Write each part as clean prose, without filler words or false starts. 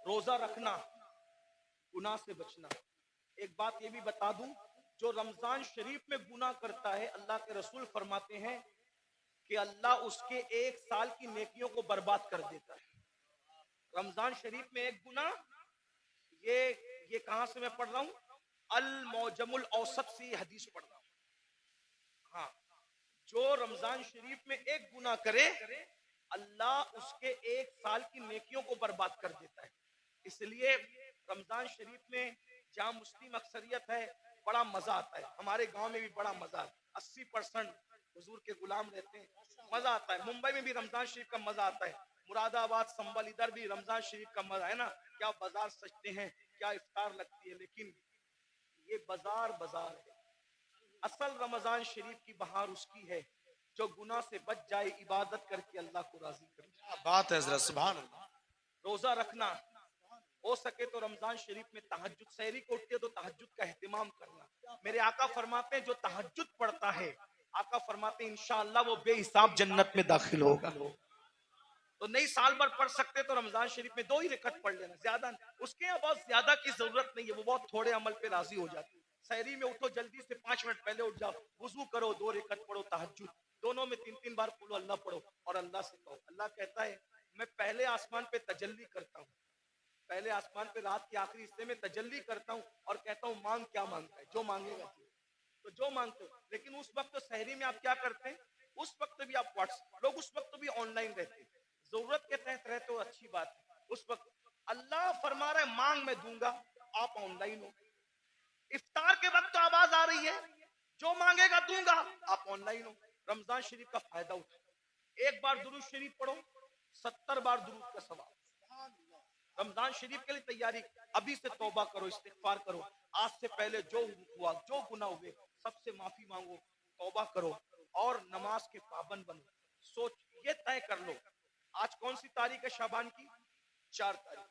रोजा रखना, गुनाह से बचना। एक बात ये भी बता दूं, जो रमजान शरीफ में गुनाह करता है, अल्लाह के रसूल फरमाते हैं कि अल्लाह उसके 1 साल की नेकियों को बर्बाद कर देता है। रमजान शरीफ में एक गुनाह, ये कहां से मैं पढ़ रहा हूं, अल मौजमुल औसत से ये हदीस पढ़ रहा हूं। हाँ, जो रमजान शरीफ में एक गुनाह करे, अल्लाह उसके 1 साल की नेकियों को बर्बाद कर देता है। इसलिए रमजान शरीफ में जहां मुस्लिम अक्सरियत है, बड़ा मजा आता है। हमारे गांव में भी बड़ा मजा आता है, 80% हुजूर के गुलाम रहते हैं, मजा आता है। मुंबई में भी रमजान शरीफ का मजा आता है, मुरादाबाद, संबल, इधर भी रमजान शरीफ का मजा है ना। क्या बाजार सजते हैं, क्या इफ्तार लगती है। लेकिन ये बाजार है, असल रमजान शरीफ की बहार उसकी है जो गुनाह से बच जाए, इबादत करके अल्लाह को राजी करे। क्या बात है हज़रत, सुभान अल्लाह। रोजा रखना, हो सके तो रमजान शरीफ में तहज्जुद, सहरी को उठते तो तहज्जुद का एहतिमाम करना। मेरे आका फरमाते हैं जो तहज्जुद पढ़ता है, आका फरमाते हैं इंशाअल्लाह वो बेहिसाब जन्नत में दाखिल होगा। तो नहीं साल भर पढ़ सकते तो रमजान शरीफ में 2 ही रकत पढ़ लेना, ज्यादा उसके यहाँ बहुत ज्यादा की जरूरत नहीं है, वो बहुत थोड़े अमल पे राजी हो जाते। सहरी में उठो जल्दी से 5 मिनट पहले उठ जाओ, वुजू करो, 2 रकत पढ़ो तहज्जुद, दोनों में 3-3 बार बोलो अल्लाह पढ़ो और अल्लाह से कहो। अल्लाह कहता है मैं पहले आसमान पे तजल्ली करता हूँ, पहले आसमान पे रात के आखिरी हिस्से में तजल्ली करता हूँ और कहता हूँ मांग क्या मांगता है, जो मांगेगा तो जो मांगते हो। लेकिन उस वक्त तो सहरी में आप क्या करते हैं, उस वक्त भी आप व्हाट्सएप, लोग उस वक्त भी ऑनलाइन रहते हैं, जरूरत के तहत रहते हो, अच्छी बात है। उस वक्त अल्लाह फरमा रहा है मांग मैं दूंगा, आप ऑनलाइन हो। इफ्तार के वक्त तो आवाज आ रही है जो मांगेगा दूंगा, आप ऑनलाइन हो। रमजान शरीफ का फायदा उठा, एक बार दुरूद शरीफ पढ़ो, 70 बार दुरूद का सवाब। रमजान शरीफ के लिए तैयारी अभी से तौबा करो, इस्तिगफार करो। आज से पहले जो हुआ, जो गुनाह हुए, सबसे माफी मांगो, तौबा करो और नमाज के पाबंद बनो। सोच ये तय कर लो, आज कौन सी तारीख है शाबान की, 4 तारीख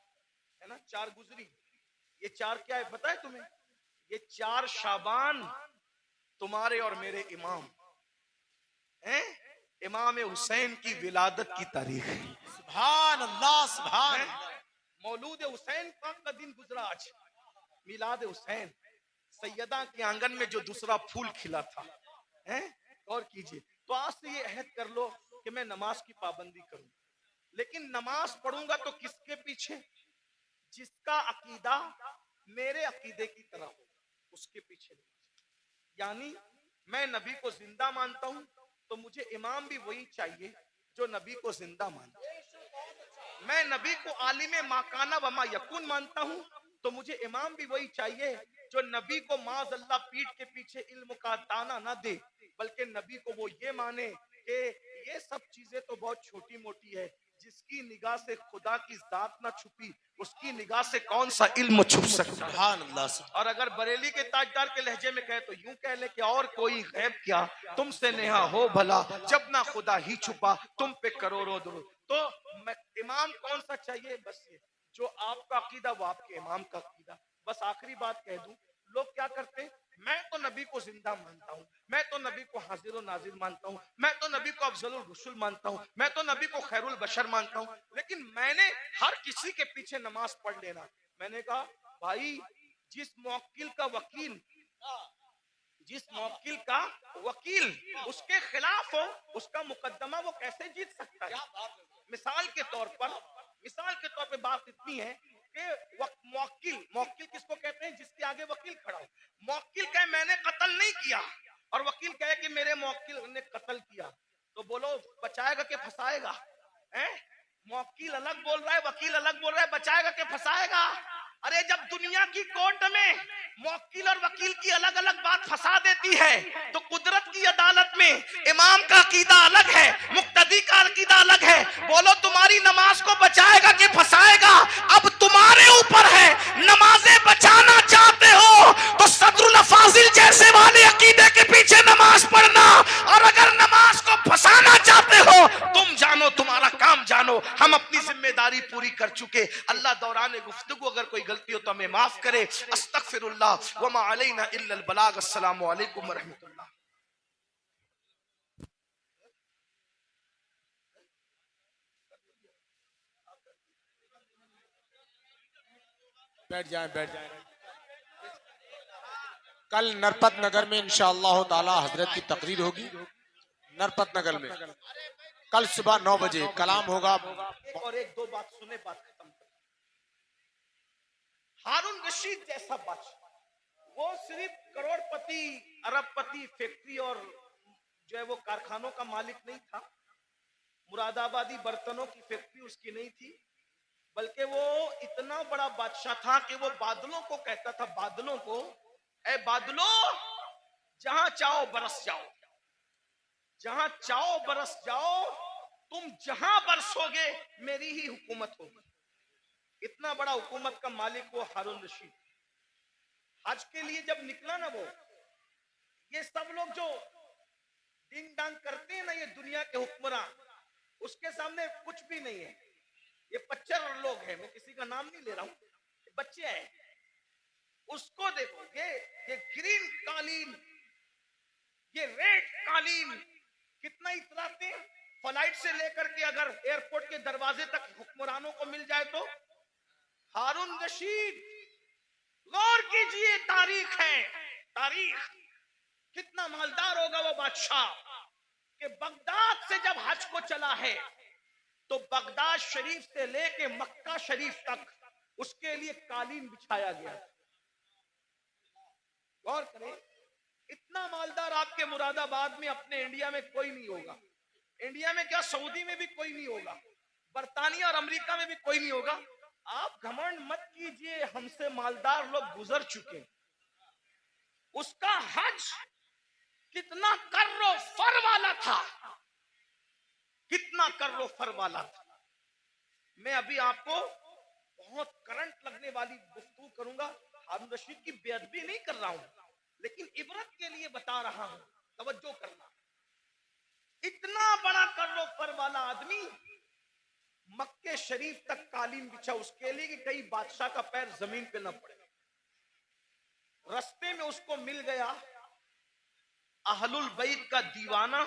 है ना, 4 गुजरी। ये 4 क्या है पता है तुम्हें, ये 4 शाबान तुम्हारे और मेरे इमाम हैं, इमाम हुसैन की विलादत की तारीख है। सुभान अल्लाह, सुभान अल्लाह। मौलूद हुसैन पाक का दिन गुजरा आज, मिलाद हुसैन, सैयदा के आंगन में जो दूसरा फूल खिला था, हैं, गौर कीजिए। तो आज से ये अहद कर लो कि मैं नमाज की पाबंदी करूं, लेकिन नमाज पढ़ूंगा तो किसके पीछे, जिसका अकीदा मेरे अकीदे की तरह हो उसके पीछे। यानी मैं नबी को जिंदा मानता हूं तो मुझे इमाम भी वही चाहिए जो नबी को जिंदा मानता है। मैं नबी को आलिम माकाना व मा यकुन मानता हूं तो मुझे इमाम भी वही चाहिए जो नबी को माज अल्लाह पीठ के पीछे इल्म का दाना ना दे, बल्कि नबी को वो ये माने कि ये सब चीजें तो बहुत छोटी मोटी है, जिसकी निगाह से खुदा की जात ना छुपी उसकी निगाह से कौन सा इल्म छुप सकता है। और अगर बरेली के ताजदार के लहजे में कहे तो यूं कह ले कि और कोई गैब क्या तुमसे नेहा हो भला, जब ना खुदा ही छुपा तुम पे करोड़ों दुरूद। तो इमाम कौन सा चाहिए, बस ये जो आपका अकीदा वो आपके इमाम का अकीदा। बस आखिरी बात कह दूं, लोग क्या करते हैं, मैं तो नबी को जिंदा मानता हूं, मैं तो नबी को हाजिर नाजिर मानता हूं, मैं तो नबी को अफजलुल रसूल मानता हूं, मैं तो नबी को खैरुल बशर मानता हूं, लेकिन मैंने हर किसी के पीछे नमाज पढ़ लेना। मैंने कहा भाई, जिस मौकिल का वकील, जिस मौकिल का वकील उसके खिलाफ हो, उसका मुकदमा वो कैसे जीत सकता है। मिसाल के तौर पे बात इतनी है कि मौकिल किसको कहते हैं, जिसके आगे वकील खड़ा हो। मौकिल कहे मैंने कत्ल नहीं किया और वकील कहे कि मेरे मौकिल ने कत्ल किया, तो बोलो बचाएगा कि फंसाएगा, हैं? मौकिल अलग बोल रहा है, वकील अलग बोल रहा है, बचाएगा कि फंसाएगा। अरे जब दुनिया की कोर्ट में मौकिल और वकील की अलग अलग बात फंसा देती है, तो कुदरत की अदालत में इमाम का अकीदा अलग है, मुक्तदी का अकीदा अलग है। बोलो तुम्हारी नमाज को बचाएगा कि फंसाएगा, अब तुम्हारे ऊपर है। नमाजें बचाना चाहते हो तो सदरुल फाजिल जैसे वाले अकीदे के पीछे नमाज पढ़ना, और अगर नमाज को फंसाना चाहते हो तुम जानो, तुम्हारा काम जानो, हम अपनी जिम्मेदारी पूरी कर चुके। अल्लाह दौरान गुफ्तगू अगर कोई गलती हो तो हमें माफ करे। अस्तगफिरुल्लाह व मा अलैना इल्लल बलाग। अस्सलामु अलैकुम व रहमतुल्लाह। बैठ जाएं, बैठ जाएं। कल नरपत नगर में इंशाअल्लाह ताला हजरत की तकरीर होगी। नरपत नगर में कल सुबह 9 बजे कलाम होगा। एक और एक दो बात सुने, बात खत्म कर। हारून रशीद जैसा बादशाह, वो सिर्फ करोड़पति, अरबपति, फैक्ट्री और जो है वो कारखानों का मालिक नहीं था, मुरादाबादी बर्तनों की फैक्ट्री उसकी नहीं थी, बल्कि वो इतना बड़ा बादशाह था कि वो बादलों को कहता था, बादलों को, ए बादलों, जहां चाहो बरस जाओ, जहां चाहो बरस जाओ, तुम जहां बरसोगे मेरी ही हुकूमत होगी। इतना बड़ा हुकूमत का मालिक वो हारून रशीद। हज के लिए जब निकला ना वो, ये सब लोग जो डिंग डांग करते हैं ना, ये दुनिया के हुक्मरान, उसके सामने कुछ भी नहीं है। ये 25 लोग हैं, मैं किसी का नाम नहीं ले रहा हूं, बच्चे हैं। उसको देखो, ये ग्रीन कालीन, ये रेड कालीन कितना इतराते हैं। फ्लाइट से लेकर के अगर एयरपोर्ट के दरवाजे तक हुक्मरानों को मिल जाए तो। हारून रशीद, गौर कीजिए, तारीख है, तारीख। कितना मालदार होगा वो बादशाह कि बगदाद से जब हज को चला है तो बगदाद शरीफ से लेके मक्का शरीफ तक उसके लिए कालीन बिछाया गया। गौर करें, इतना मालदार आपके मुरादाबाद में, अपने इंडिया में कोई नहीं होगा। इंडिया में क्या, सऊदी में भी कोई नहीं होगा, बर्तानिया और अमेरिका में भी कोई नहीं होगा। आप घमंड मत कीजिए, हमसे मालदार लोग गुजर चुके। उसका हज कितना कर्रो फर वाला था, कितना कर्रो फर वाला था। मैं अभी आपको बहुत करंट लगने वाली गुफ्तगू करूंगा। हारून रशीद की बेअदबी नहीं कर रहा हूं, लेकिन इबरत के लिए बता रहा हूं, तवज्जो करना। इतना बड़ा कर्रो फर वाला आदमी मक्के शरीफ तक कालीन बिछा उसके लिए कि कहीं बादशाह का पैर जमीन पे न पड़े। रास्ते में उसको मिल गया अहलुल बैत का दीवाना,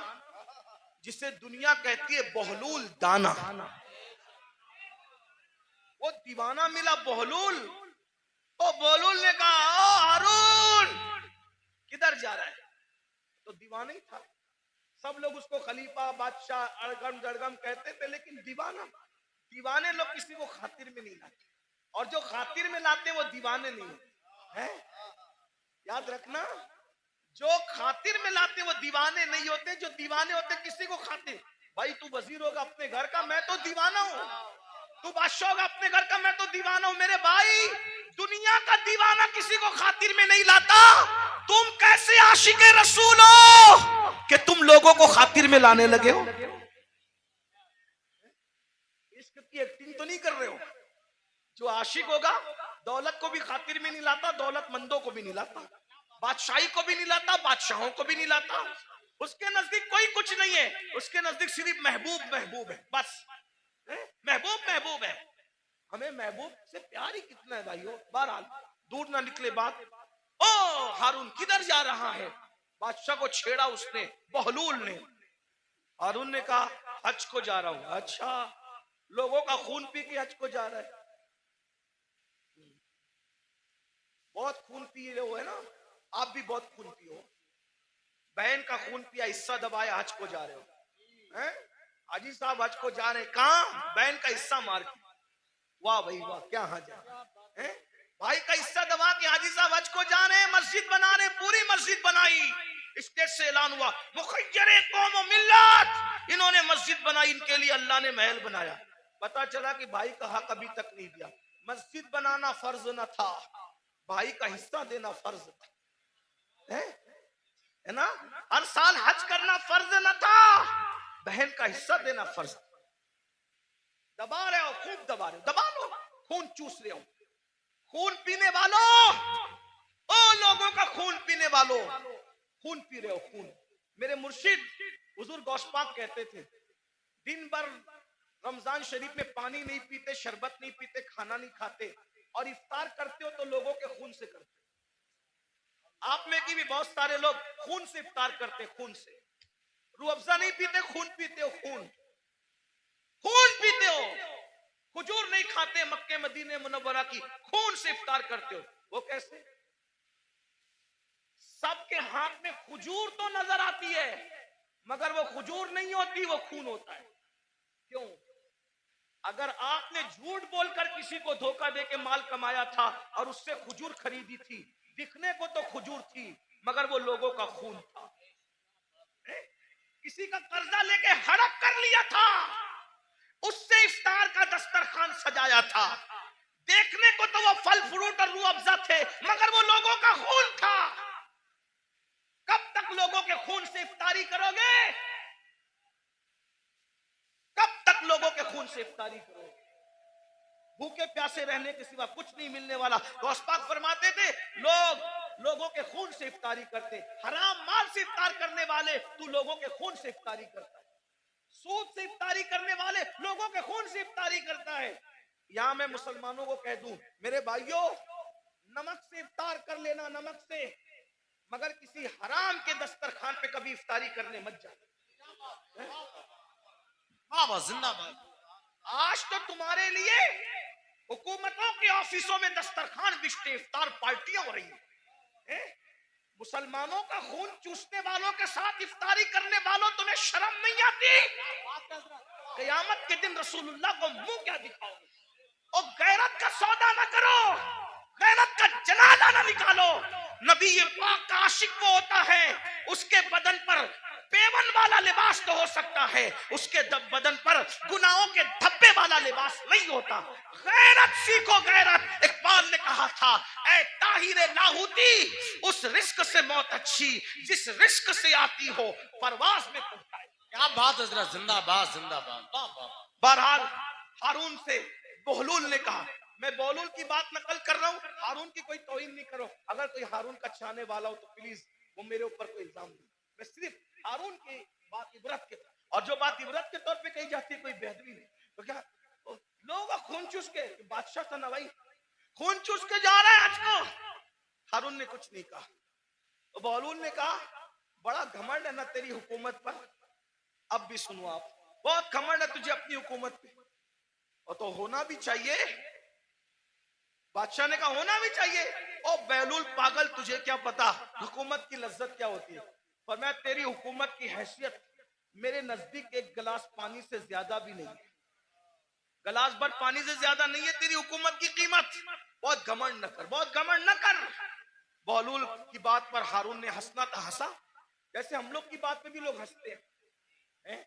जिसे दुनिया कहती है बहलूल दाना। वो दीवाना मिला बहलूल। तो बहलूल ने कहा, ओ हारून, किधर जा रहा है? तो दीवाना ही था। सब लोग उसको खलीफा, बादशाह, अड़गम जड़गम कहते थे, लेकिन दीवाना। दीवाने लोग किसी को खातिर में नहीं लाते, और जो खातिर में लाते वो दीवाने नहीं है। याद रखना, जो खातिर में लाते वो दीवाने नहीं होते, जो दीवाने होते किसी को खातिर। भाई तू वजीर होगा अपने घर का, मैं तो दीवाना हूं। तू बादशाह होगा अपने घर का, मैं तो दीवाना हूं। मेरे भाई, दुनिया का दीवाना किसी को खातिर में नहीं लाता। तुम कैसे आशिके रसूल हो कि तुम लोगों को खातिर में लाने लगे हो? इश्क की एक्टिंग तो नहीं कर रहे हो। जो आशिक होगा दौलत को भी खातिर में नहीं लाता, दौलतमंदों को भी नहीं लाता, बादशाही को भी नहीं लाता, बादशाहों को भी नहीं लाता। उसके नजदीक कोई कुछ नहीं है, उसके नजदीक सिर्फ महबूब महबूब है, बस। महबूब महबूब है। हमें महबूब से प्यार ही कितना है भाइयों। बहरहाल दूर ना निकले बात। ओ हारून किधर जा रहा है? बादशाह को छेड़ा उसने, बहलूल ने। हारून ने कहा, हज को जा रहा हूं। अच्छा, लोगों का खून पी के हज को जा रहा है? बहुत खून पिए हो है ना, आप भी बहुत खून पियो। बहन का खून पिया, हिस्सा दबाया, हज को जा रहे हो हैं? हाजी साहब हज को जा रहे हैं, कहां? बहन का हिस्सा मार के। वाह भाई वाह, क्या हाजा है। भाई का हिस्सा दबा के हाजी साहब हज को जा रहे हैं, मस्जिद बना रहे, पूरी मस्जिद बनाई। स्टेज से ऐलान हुआ, मुखय्यरे कौम व मिल्लत, इन्होंने मस्जिद बनाई, इनके लिए अल्लाह ने महल बनाया। पता चला कि भाई का हक अभी तक नहीं दिया। मस्जिद बनाना फर्ज न था, भाई का हिस्सा देना फर्ज था, है ना? हर साल हज करना फर्ज न था, बहन का हिस्सा देना फर्ज। दबा रहे हो, खूब दबा रहे हो, दबा लो, खून चूस रहे हो। खून पीने वालों, ओ लोगों का खून पीने वालों, खून पी रहे हो, खून। मेरे मुर्शिद हुजूर गौस पाक कहते थे, दिन भर रमजान शरीफ में पानी नहीं पीते, शरबत नहीं पीते, खाना नहीं खाते, और इफ्तार करते हो तो लोगों के खून से करते। आप में की भी बहुत सारे लोग खून से इफ्तार करते, खून से। रूह अफ़ज़ा नहीं पीते, खून पीते हो, खून खून पीते हो। खजूर नहीं खाते, मक्के मदीने मुनव्वरा की खून से इफ्तार करते हो। वो कैसे? सबके हाथ में खजूर तो नजर आती है, मगर वो खजूर नहीं होती, वो खून होता है। क्यों? अगर आपने झूठ बोलकर किसी को धोखा देके माल कमाया था और उससे खजूर खरीदी थी, दिखने को तो खजूर थी, मगर वो लोगों का खून था। किसी का कर्जा लेके हड़प कर लिया था, उससे इफ्तार का दस्तरखान सजाया था, देखने को तो वो फल फ्रूट और रूह अफ़ज़ा थे, मगर वो लोगों का खून था। कब तक लोगों के खून से इफ्तारी करोगे? कब तक लोगों के खून से इफ्तारी करोगे? भूखे प्यासे रहने के सिवा कुछ नहीं मिलने वाला। गौस पाक फरमाते थे, लोगों के खून से इफ्तारी करते, हराम माल से इफ्तार करने वाले, तू लोगों के खून से इफ्तारी करता है। सूद से इफ्तारी करने वाले लोगों के खून से इफ्तारी करता है। यहां मैं मुसलमानों को कह दूं, मेरे भाइयों, नमक से इफ्तार कर लेना, नमक से, मगर किसी हराम के दस्तरखान पे कभी इफ्तारी करने मत जाना। जिंदाबाद। आज तो तुम्हारे लिए हुकूमतों के ऑफिसों में दस्तरखान बिछते, इफ्तार पार्टियां हो रही हैं। मुसलमानों का खून चूसने वालों के साथ इफ्तारी करने वालों, तुम्हें शर्म नहीं आती? क़यामत के दिन रसूलुल्लाह को मुंह क्या दिखाओगे? और गैरत का सौदा ना करो, गैरत का जनाजा ना निकालो। नबी पाक का आशिक वो होता है, उसके बदन पर पेवन वाला लिबास तो हो सकता है, उसके बदन पर गुनाहों के धब्बे वाला लिबास नहीं होता। गैरत सीखो, गैरत। इकबाल ने कहा था, ऐ ताहिरे लाहौती, उस रिस्क से मौत अच्छी जिस रिस्क से आती हो परवाज में पहुंचाए। क्या बात हजरत, जिंदाबाद जिंदाबाद। बहरहाल हारून से बहलूल ने कहा, मैं बहलूल की बात नकल कर रहा हूं, हारून की कोई तौहीन नहीं करो। अगर कोई हारून का चाहने वाला हो तो प्लीज वो मेरे ऊपर कोई इल्जाम नहीं। मैं सिर्फ हारून की बात इबरत के, और जो बात इबरत के तौर पे कही जाती है कोई बेहतरी नहीं। तो क्या लोगों का खून चूस के, बादशाह था ना भाई, खून चूस के जा रहा है आज को। हारून ने कुछ नहीं कहा। तो बहलूल ने कहा, बड़ा घमंड है ना तेरी हुकूमत पर। अब भी सुनो आप, बहुत घमंड है तुझे अपनी हुकूमत पे, और तो होना भी चाहिए। बादशाह ने कहा होना भी चाहिए। ओ बहलूल पागल, तुझे क्या पता हुकूमत की लज्जत क्या होती है? पर मैं तेरी हुकूमत की हैसियत मेरे नजदीक एक गिलास पानी से ज्यादा भी नहीं है, गिलास भर पानी से ज्यादा नहीं है तेरी हुकूमत की कीमत। बहुत घमंड न कर, बहुत घमंड न कर। बहलूल की बात पर हारून ने हंसना था, हंसा। जैसे हम लोग की बात पे भी लोग हंसते हैं।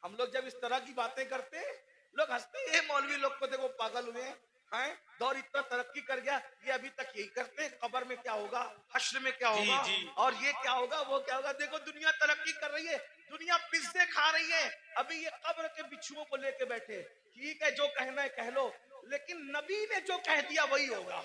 हम लोग जब इस तरह की बातें करते हैं, लोग हंसते हैं, मौलवी लोग को देखो पागल हुए हैं, दौर इतना तरक्की कर गया, ये अभी तक यही करते हैं। कब्र में क्या होगा, हश्र में क्या होगा, और ये क्या होगा, वो क्या होगा। देखो दुनिया तरक्की कर रही है, दुनिया पिज्जे खा रही है, अभी ये कब्र के बिच्छुओं को लेके बैठे। ठीक है, जो कहना है कह लो, लेकिन नबी ने जो कह दिया वही होगा।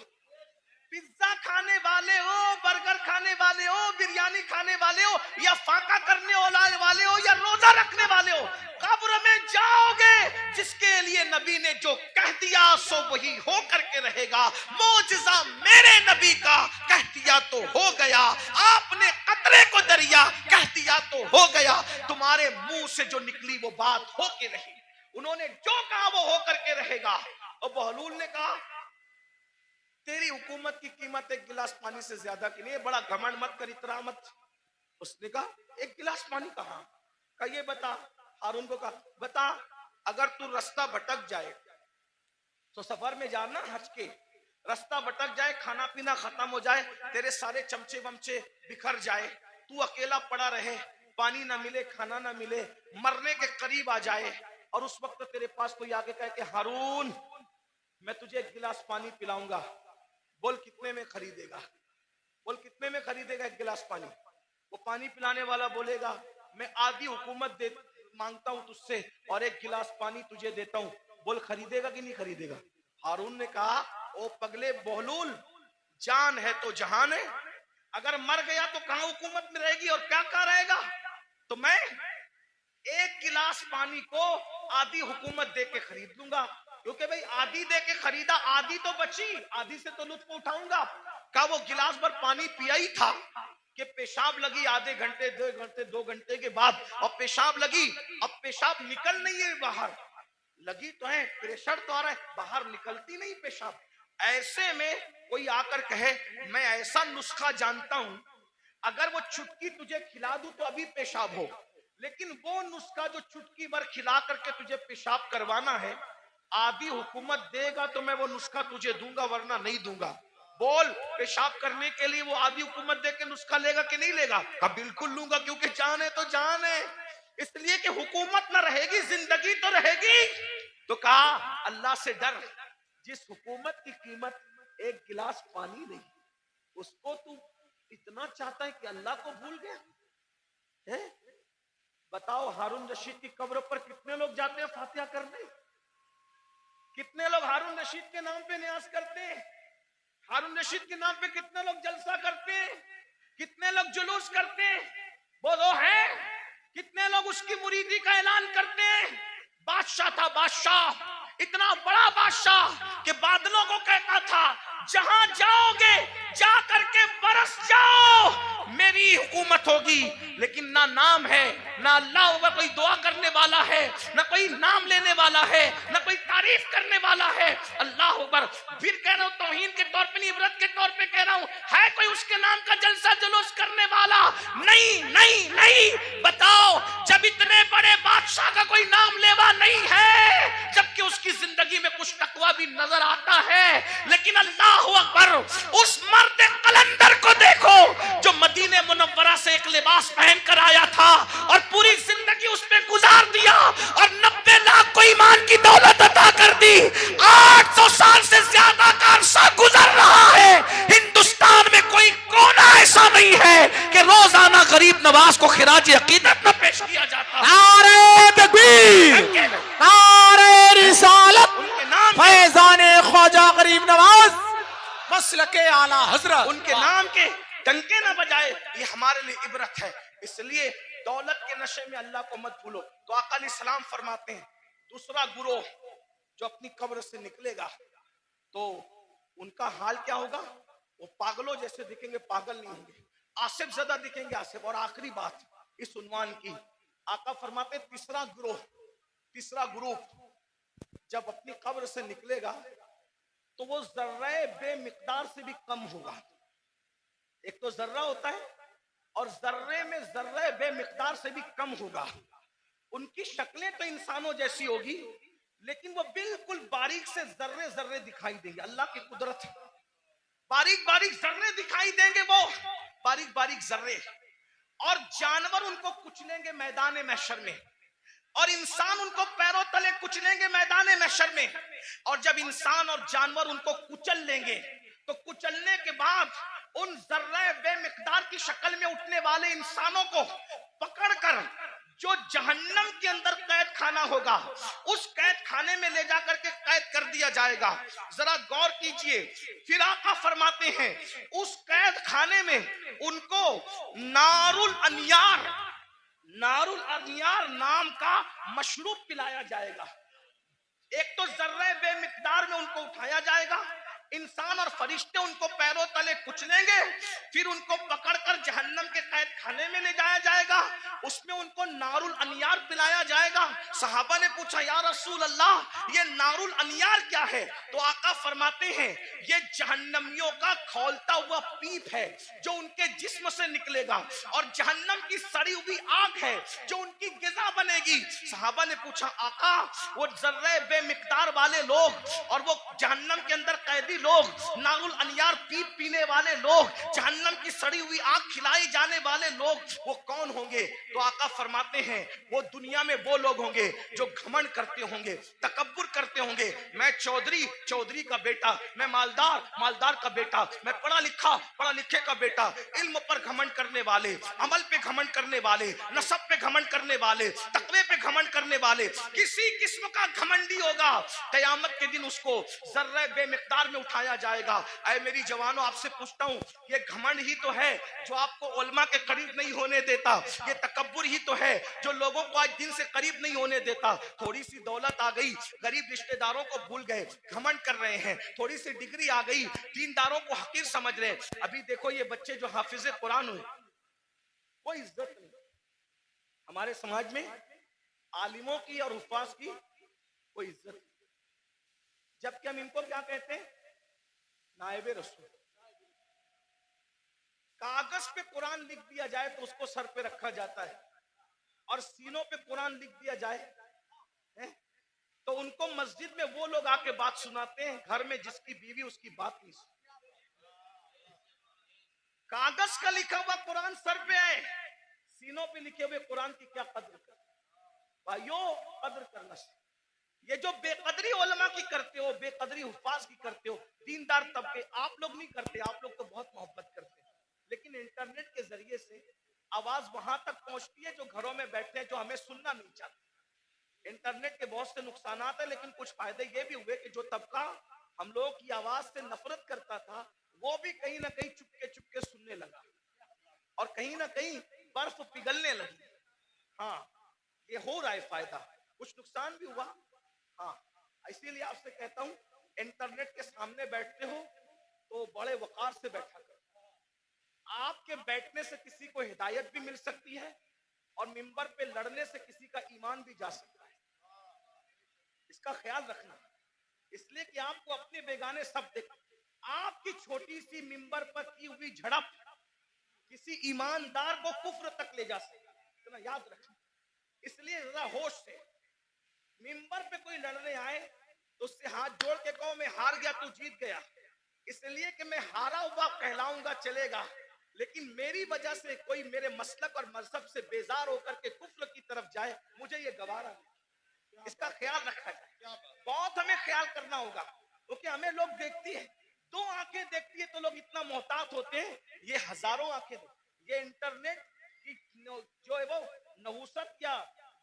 पिज्जा खाने वाले हो, बर्गर खाने वाले हो, बिरयानी खाने वाले हो, या फाका करने वाले हो, या रोजा रखने वाले हो, कब्र में जाओगे। जिसके लिए नबी ने जो कह दिया सो वही हो करके रहेगा। मौजिज़ा मेरे नबी का कह दिया तो हो गया, आपने कतरे को दरिया कह दिया तो हो गया। तुम्हारे मुंह से जो निकली वो बात हो के रही, उन्होंने जो कहा वो हो करके रहेगा। और बहलूल ने कहा, तेरी हुकूमत की कीमत एक गिलास पानी से ज्यादा की नहीं है, बड़ा घमंड मत कर, इतना मत। उसने कहा एक गिलास पानी कहाँ का, ये बता। हारून को कहा, बता, अगर तू रास्ता भटक जाए तो सफर में जाना हज के, रास्ता भटक जाए, खाना पीना खत्म हो जाए, तेरे सारे चमचे वमचे बिखर जाए, तू अकेला पड़ा रहे, पानी ना मिले, खाना ना मिले, मरने के करीब आ जाए, और उस वक्त तेरे पास कोई आगे कहे कि हारून मैं तुझे एक गिलास पानी पिलाऊंगा, बोल कितने में खरीदेगा? बोल कितने में खरीदेगा एक गिलास पानी? वो पानी पिलाने वाला बोलेगा, मैं आधी हुकूमत दे मांगता हूं तुझसे और एक गिलास पानी तुझे देता हूं, बोल खरीदेगा कि नहीं खरीदेगा? हारून ने कहा, ओ पगले बहलूल, जान है तो जहान है, अगर मर गया तो कहां हुकूमत में रहेगी और क्या कहां रहेगा? तो मैं एक गिलास पानी को आधी हुकूमत दे के खरीद लूंगा, क्योंकि भाई आधी दे के खरीदा, आधी तो बची, आधी से तो लुत्फ उठाऊंगा। का वो गिलास भर पानी पिया ही था कि पेशाब लगी आधे घंटे, 2 घंटे के बाद, और पेशाब लगी, अब पेशाब निकल नहीं है बाहर, लगी तो है, प्रेशर तो आ रहा है, बाहर निकलती नहीं पेशाब। ऐसे में कोई आकर कहे मैं ऐसा नुस्खा जानता हूं, अगर वो चुटकी तुझे खिला दूं तो अभी पेशाब हो, लेकिन वो नुस्खा जो चुटकी भर खिला करके तुझे पेशाब करवाना है, आदि हुकूमत देगा तो मैं वो नुस्खा तुझे दूंगा, वरना नहीं दूंगा। बोल, पेशाब करने के लिए वो आदि हुकूमत दे के नुस्खा लेगा कि नहीं लेगा? कहा बिल्कुल लूंगा, क्योंकि जान है तो जान है, इसलिए कि हुकूमत ना रहेगी, जिंदगी तो रहेगी। तो कहा अल्लाह से डर, जिस हुकूमत की कीमत एक गिलास पानी नहीं, उसको तू इतना चाहता है कि अल्लाह को भूल गया है? बताओ, हारून रशीद की कब्र पर कितने लोग जाते हैं फातिहा करने? कितने लोग हारून रशीद के नाम पे न्यास करते हैं? हारून रशीद के नाम पे कितने लोग जलसा करते हैं? कितने लोग जुलूस करते हैं? बोलो है? कितने लोग उसकी मुरीदी का ऐलान करते हैं? बादशाह था, बादशाह, इतना बड़ा बादशाह कि बादलों को कहता था जहां जाओगे जा करके बरस जाओ, मेरी हुकूमत होगी। लेकिन ना नाम है, ना अल्लाह होगा कोई दुआ करने वाला है, ना कोई नाम लेने वाला है, ना कोई तारीफ करने वाला है। अल्लाह अकबर। फिर कह रहा हूं, तौहीन के तौर पे नहीं, इबरत के तौर पे कह रहा हूं, है कोई उसके नाम का जलसा जुलूस करने वाला? नहीं नहीं नहीं। बताओ, जब इतने बड़े बादशाह का कोई नाम लेवा नहीं है, जबकि उसकी जिंदगी में कुछ तकवा भी नजर आता है, लेकिन अल्लाह अकबर, उस मर्द कलंदर को देखो जो मदीने मुनव्वरा से एक लिबास पहन कर आया था और पूरी जिंदगी उस पे गुजार दिया और 90 लाख को ईमान की दौलत अता कर दी। 800 साल से ज्यादा का अरसा गुजर रहा है, हिंदुस्तान में कोई कोना ऐसा नहीं है कि रोजाना गरीब नवाज को खिराज अकीदत न पेश किया जाता। नारे तकबीर, नारे रिसालत, फैजाने ख्वाजा गरीब नवाज मसलके आला हजरत, उनके नाम के डंके न बजाए, ये हमारे लिए इबरत है। इसलिए दौलत के नशे में अल्लाह को मत भूलो। तो आका अलैहिस्सलाम फरमाते हैं, दूसरा गुरोह जो अपनी कब्र से निकलेगा तो उनका हाल क्या होगा? वो पागलों जैसे दिखेंगे, पागल नहीं होंगे, आसिफ ज़दा दिखेंगे, आसिफ। और आखिरी बात इस उन्वान की, आका फरमाते तीसरा ग्रुप जब अपनी कब्र से निकलेगा तो वो जर्रे बेमिकदार से भी कम होगा। एक तो जर्रा होता है और जर्रे में जर्रे बेमिकदार से भी कम होगा। उनकी शक्लें तो इंसानों जैसी होगी, लेकिन वो बिल्कुल बारीक से जर्रे जर्रे दिखाई देंगे। अल्लाह की कुदरत है, बारीक बारीक जर्रे दिखाई देंगे, वो बारीक बारीक जर्रे। और जानवर उनको कुचलेंगे मैदान महशर में, और इंसान उनको पैरों तले कुचलेंगे मैदान महशर में। और जब इंसान और जानवर उनको कुचल लेंगे तो कुचलने के बाद उन जर्रे बेमिकदार की शक्ल में उठने वाले इंसानों को पकड़कर जो जहन्नम के अंदर कैद खाना होगा, उस कैद खाने में ले जाकर के कैद कर दिया जाएगा। जरा गौर कीजिए, फिर आका फरमाते हैं उस कैद खाने में उनको नारुल अनियार नाम का मशरूब पिलाया जाएगा। एक तो जर्रे बेमिकदार में उनको उठाया जाएगा, इंसान और फरिश्ते उनको पैरों तले कुचलेंगे, फिर उनको पकड़कर जहन्नम के कैद खाने में ले जाया जाएगा, उसमें उनको नारुल अनियार पिलाया जाएगा। सहाबा ने पूछा, या रसूल अल्लाह, ये नारुल अनियार क्या है? तो आका फरमाते हैं ये जहन्नमियों का खौलता हुआ पीप है जो उनके जिस्म से निकलेगा, और जहन्नम की सड़ी हुई आग है जो उनकी गिज़ा बनेगी। सहाबा ने पूछा, आका, वो जर्रे बेमिकदार वाले लोग और वो जहन्नम के अंदर कैदी लोग, नारुल अनियार पीप पीने वाले लोग, जहन्नम की सड़ी हुई आग खिलाई जाने वाले लोग, वो कौन होंगे? तो आका फरमाते हैं वो दुनिया में वो लोग होंगे जो घमंड करते होंगे, तकब्बुर करते होंगे। मैं चौधरी का बेटा, मैं मालदार का बेटा, मैं पढ़ा लिखे का बेटा। इल्म पर घमंड करने वाले, अमल पे घमंड करने वाले, नसब पे घमंड करने वाले, तकवे पे घमंड करने वाले, किसी किस्म का घमंडी होगा, कयामत के दिन उसको जर्रे बेमिकदार में उठाया जाएगा। ऐ मेरी जवानों, आपसे पूछता हूँ, ये घमंड ही तो है जो आपको उलमा के करीब नहीं होने देता, ये तकब्बुर ही तो है जो लोगों को आज दिन से करीब नहीं होने देता। थोड़ी सी दौलत आ गई, गरीब रिश्तेदारों को भूल गए, घमंड कर रहे हैं। थोड़ी सी डिग्री आ गई, दीनदारों को हकीर समझ रहे हैं। अभी देखो ये बच्चे जो हाफिज कुरान हुए, कोई इज्जत नहीं। हमारे समाज में आलिमों की और हुफ्फाज की कोई इज्जत नहीं। जबकि हम इनको क्या कहते हैं? नायबे रसूल। कागज पे कुरान लिख दिया जाए तो उसको सर पे रखा जाता है, और सीनों पे कुरान लिख दिया जाए है? तो उनको मस्जिद में वो लोग आके बात सुनाते हैं, घर में जिसकी बीवी उसकी बात नहीं सुनती। कागज का लिखा हुआ कुरान सर पे आए, सीनों पे लिखे हुए कुरान की क्या कदर कर? भाइयों, कदर करना चाहिए। ये जो बेकदरी उलमा की करते हो, बेकदरी हुफ्फाज की करते हो, दीनदार तबके, आप लोग नहीं करते, आप लोग तो बहुत मोहब्बत करते हैं। लेकिन इंटरनेट के जरिए से आवाज वहां तक पहुंचती है जो घरों में बैठे हैं, जो हमें सुनना नहीं चाहते। इंटरनेट के बहुत से नुकसान है, लेकिन कुछ फायदे ये भी हुए कि जो तबका हम लोगों की आवाज से नफरत करता था, वो भी कहीं ना कहीं चुपके चुपके सुनने लगा, और कहीं ना कहीं बर्फ पिघलने लगी। हाँ, ये हो रहा है फायदा, कुछ नुकसान भी हुआ। हाँ, इसीलिए आपसे कहता हूं, इंटरनेट के सामने बैठते हो तो बड़े वकार से बैठा करो। आपके बैठने से किसी को हिदायत भी मिल सकती है, और मिंबर पे लड़ने से किसी का ईमान भी जा सकता है। इसका ख्याल रखना, इसलिए कि आपको अपने बेगाने सब देख। आपकी छोटी सी मिंबर पर की हुई झड़प किसी ईमानदार को कुफ्र तक ले जा सकती है, इतना याद रखना। इसलिए जरा होश से, मिंबर पे कोई लड़ने आए तो उससे हाथ जोड़ के कहो मैं हार गया, तू जीत गया। इसलिए कि मैं हारा हुआ कहलाऊंगा चलेगा, लेकिन मेरी वजह से कोई मेरे मसलक और मजहब से बेजार होकर के कुफ्र की तरफ जाए, मुझे ये गवारा नहीं। इसका ख्याल रखा जाए, बहुत हमें ख्याल करना होगा, क्योंकि हमें लोग देखती है, दो आंखें देखती है तो लोग इतना मोहतात होते हैं, ये हजारों आंखें देखती। ये इंटरनेट की जो है वो नहुसत या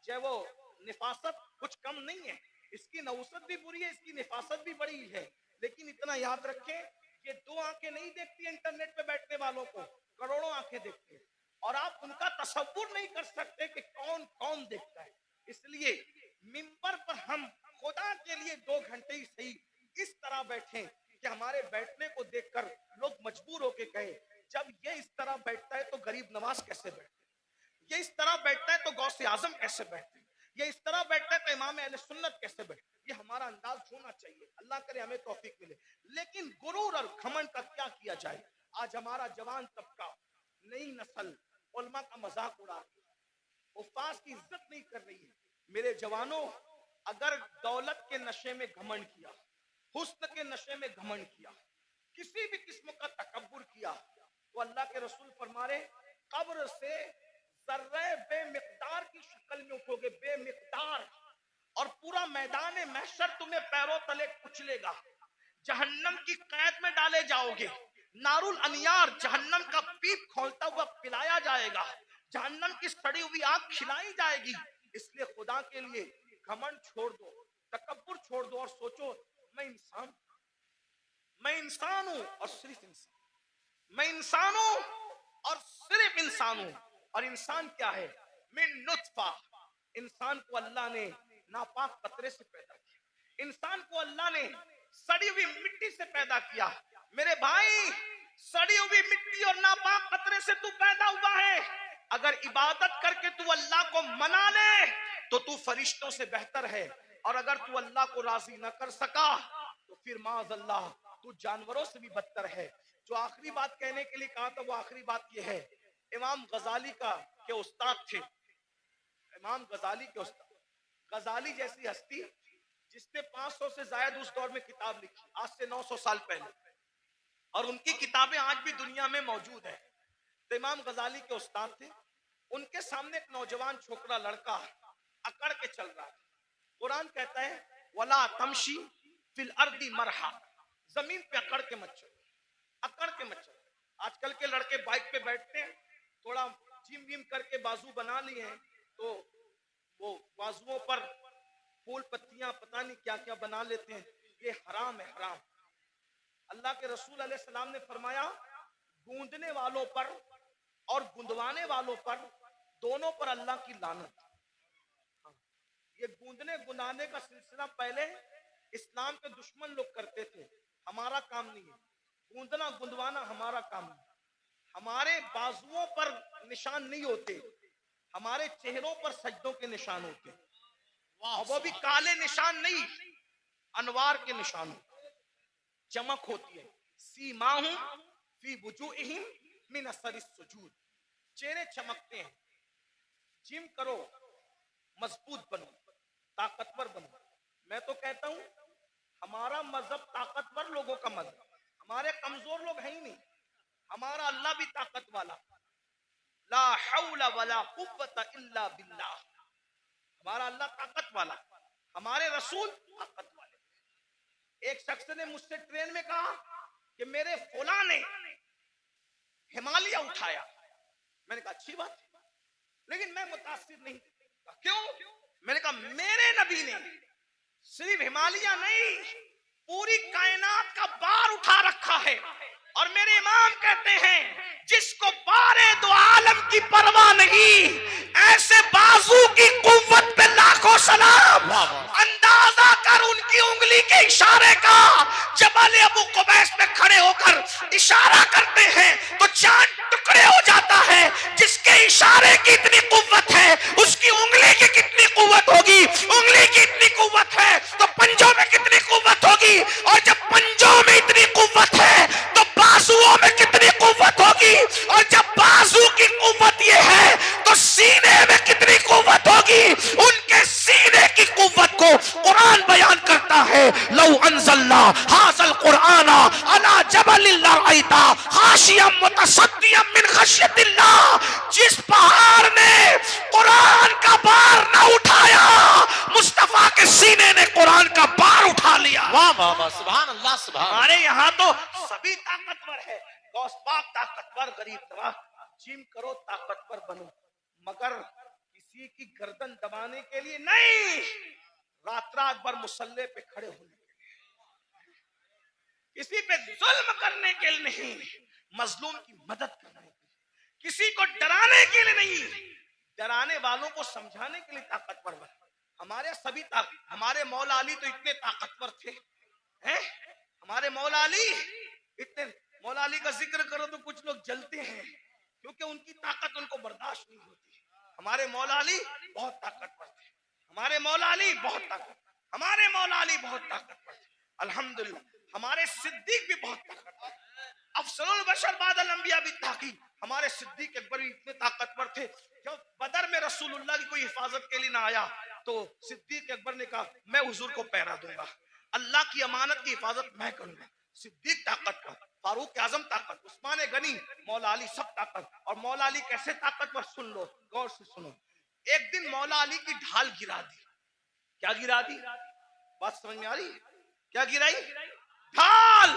जो वो निफासत कुछ कम नहीं है। इसकी नहुसत भी बुरी है, इसकी निफासत भी बड़ी है। लेकिन इतना याद रखें, ये दो आंखें नहीं देखती इंटरनेट पे बैठने वालों को, करोड़ों आंखें देखती है, और आप उनका तसव्वुर नहीं कर सकते कि कौन कौन देखता है। इसलिए मिंबर पर हम खुदा के लिए 2 घंटे ही सही इस तरह बैठे कि हमारे बैठने को देखकर लोग मजबूर होके कहे, जब ये इस तरह बैठता है तो गरीब नवाज कैसे बैठते, ये इस तरह बैठता है तो गौसे आजम कैसे बैठते, ये इस तरह बैठता है तो इमाम अहले सुन्नत कैसे बैठते। ये हमारा अंदाज होना चाहिए, अल्लाह करे हमें तौफीक मिले। लेकिन गुरूर और घमंड का क्या किया जाए? आज हमारा जवान तबका, नई नस्ल उलमा का मजाक उड़ा रही है, हुफ्फाज की इज्जत नहीं कर रही है। मेरे जवानों, अगर दौलत के नशे में घमंड किया, हुस्न के नशे में घमंड किया, किसी भी किस्म का तकब्बुर किया, तो अल्लाह के रसूल फरमा रहे, कब्र से जर्रे बेमिकदार की शक्ल में उठोगे, बेमिकदार, और पूरा मैदान महशर तुम्हें पैरों तले कुचलेगा, जहन्नम की कैद में डाले जाओगे, नारुल अनियार जहन्नम का पीप खोलता हुआ पिलाया जाएगा, जहन्नम की सड़ी हुई आग खिलाई जाएगी। इसलिए खुदा के लिए घमंड छोड़ दो, तकब्बुर छोड़ दो, और सोचो मैं इंसान हूं और सिर्फ इंसान, मैं इंसान हूं और सिर्फ इंसान हूं। और इंसान क्या है? मिन नुत्फा, इंसान को अल्लाह ने नापाक कतरे से पैदा किया, इंसान को अल्लाह ने सड़ी हुई मिट्टी से पैदा किया। मेरे भाई, सड़ी हुई मिट्टी और नापाक कतरे से तू पैदा हुआ है। अगर इबादत करके तू अल्लाह को मना ले तो तू फरिश्तों से बेहतर है, और अगर तू अल्लाह को राजी न कर सका तो फिर माज़अल्लाह तू जानवरों से भी बदतर है। जो आखिरी बात कहने के लिए कहा था, वो आखिरी बात यह है, इमाम गजाली के उस्ताद थे, इमाम गजाली के उस्ताद, गजाली जैसी हस्ती जिसने 500 से ज्यादा उस दौर में किताब लिखी, आज से 900 साल पहले, और उनकी किताबें आज भी दुनिया में मौजूद है। तो इमाम गजाली के उस्ताद थे, उनके सामने एक नौजवान छोकरा लड़का अकड़ के चल रहा है। कुरान कहता है, वला तमशी फिल अर्दी मरहा, जमीन पे अकड़ के मत चलो, अकड़ के मत चलो। आजकल के लड़के बाइक पे बैठते हैं, थोड़ा जिम विम करके बाजू बना लिए हैं, तो वो बाजुओं पर फूल पत्तियां पता नहीं क्या क्या बना लेते हैं। ये हराम है, हराम। अल्लाह के रसूल अलैहि सलाम ने फरमाया, गूंदने वालों पर और गुंदवाने वालों पर, दोनों पर अल्लाह की लानत। ये गूंदने गुंदाने का सिलसिला पहले इस्लाम के दुश्मन लोग करते थे, हमारा काम नहीं है। गूंदना गुंदवाना हमारा काम नहीं। हमारे बाजुओं पर निशान नहीं होते, हमारे चेहरों पर सजदों के निशान होते। और वो भी काले निशान नहीं, अनवार के निशान, चमक होती है। सीमाहुम फी वुजूहिहिम मिन असरिस सुजूद, चेहरे चमकते हैं। जिम करो, मजबूत बनो, ताकतवर बनो। मैं तो कहता हूं हमारा मजहब ताकतवर लोगों का मजहब, हमारे कमजोर लोग हैं ही नहीं। हमारा अल्लाह भी ताकत वाला, ला हौला वला कुव्वता इल्ला बिल्लाह, हमारा अल्लाह ताकत वाला, हमारे रसूल ताकत वाले। एक शख्स ने मुझसे ट्रेन में कहा कि मेरे फौला ने हिमालय उठाया। मैंने कहा अच्छी बात है, लेकिन मैं मुतासिर नहीं। क्यों? मैंने कहा मेरे नबी ने सिर्फ हिमालय नहीं, पूरी कायनात का बार उठा रखा है। और मेरे इमाम कहते हैं जिसको बारे दो आलम की परवाह नहीं, ऐसे बाजू की कुव्वत पे लाखों सलाम। अंदाजा कर उनकी उंगली के इशारे का, जब अबू कुबैस पे खड़े होकर इशारा करते हैं तो चांद टुकड़े हो जाता है। जिसके इशारे की इतनी कुव्वत है, उसकी उंगली की कितनी कुव्वत होगी? उंगली की इतनी कुव्वत है तो पंजों में कितनी कुव्वत होगी? और जब पंजों में इतनी कुव्वत है तो बाजुओं में कितनी कुव्वत होगी? और जब बाजू की कुव्वत ये है तो सीने में कितनी कुव्वत होगी? उनके सीने की कुव्वत को कुरान बयान करता है, लौ अंज़लना हाज़ल कुरआना अला जबलिन लरअयता खाशियम मुतसद्दियम मिन खश्यतिल्लाह। जिस पहाड़ ने कुरान का बार न उठाया, मुस्तफा के सीने ने कुरान का बार उठा लिया। वाह वाह वाह, सुभान अल्लाह सुभान। हमारे यहाँ तो सभी ताकतवर है, गौस पाक ताकतवर, गरीब नवाज। जिम करो, ताकतवर बनो, मगर किसी की गर्दन दबाने के लिए नहीं, रात रात भर मुसल्ले पे खड़े होने के लिए, किसी पे जुल्म करने के लिए नहीं, मजलूम की मदद करने के लिए, किसी को डराने के लिए नहीं, डराने वालों को समझाने के लिए ताकतवर बनो। हमारे सभी हमारे मौला अली तो इतने ताकतवर थे, हैं? हमारे मौला अली इतने, मौला अली का जिक्र करो तो कुछ लोग जलते हैं, क्योंकि उनकी ताकत उनको बर्दाश्त नहीं होती। हमारे मौला अली बहुत ताकतवर थे, हमारे मौला अली बहुत ताकतवर, हमारे मौला अली बहुत ताकतवर थे। अल्हम्दुलिल्लाह हमारे सिद्दीक भी बहुत ताकतवर, अफसरुल बशर बादल अंबिया भी ताकी। हमारे सिद्दीक अकबर भी इतने ताकतवर थे, जब बदर में रसूलुल्लाह की कोई हिफाजत के लिए ना आया तो सिद्दीक अकबर ने कहा मैं हुजूर को पहरा दूंगा, अल्लाह की अमानत की हिफाजत मैं करूंगा। सिद्दीक ताकतवर, फारूक आजम ताकत, उस्मान गनी, मौला अली सब ताकत। और मौला अली कैसे ताकतवर, सुन लो, गौर से सुनो। एक दिन मौला अली की ढाल गिरा दी। क्या गिरा दी? बात समझ में आ रही? क्या गिराई? ढाल।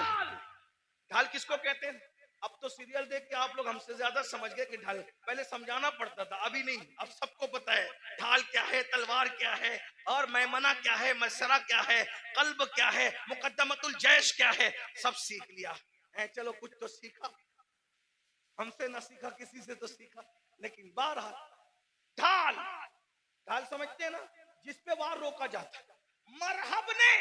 ढाल किसको कहते हैं? अब तो सीरियल देख के आप लोग हमसे ज्यादा समझ गए कि ढाल, पहले समझाना पड़ता था, अभी नहीं, अब सबको पता है ढाल क्या है, तलवार क्या है, और मैमना क्या है, मसरा क्या है, कल्ब क्या है, मुकद्दमतुल जैश क्या है, सब सीख लिया है। चलो कुछ तो सीखा, हमसे ना सीखा, किसी से तो सीखा, लेकिन बहरहाल ढाल, ढाल समझते हैं ना, जिसपे वार रोका जाता है। मरहब ने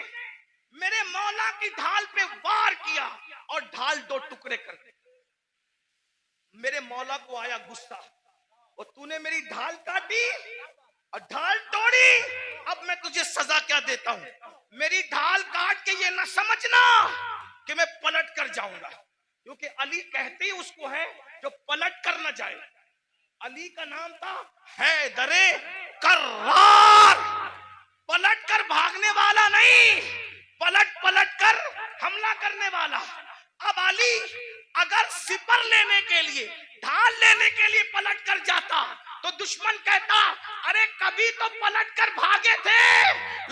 मेरे मौला की ढाल पे वार किया और ढाल दो टुकड़े कर दी। मेरे मौला को आया गुस्सा, और तूने मेरी ढाल काटी और ढाल तोड़ी, अब मैं तुझे सजा क्या देता हूं? मेरी ढाल काट के ये ना समझना कि मैं पलट कर जाऊंगा, क्योंकि अली कहते ही उसको है जो पलट कर न जाए। अली का नाम था हैदरे कर्रार, पलट कर भागने वाला नहीं, पलट पलट कर हमला करने वाला। अब अली अगर सिपर लेने के लिए, ढाल लेने के लिए पलट कर जाता तो दुश्मन कहता अरे कभी तो पलट कर भागे थे,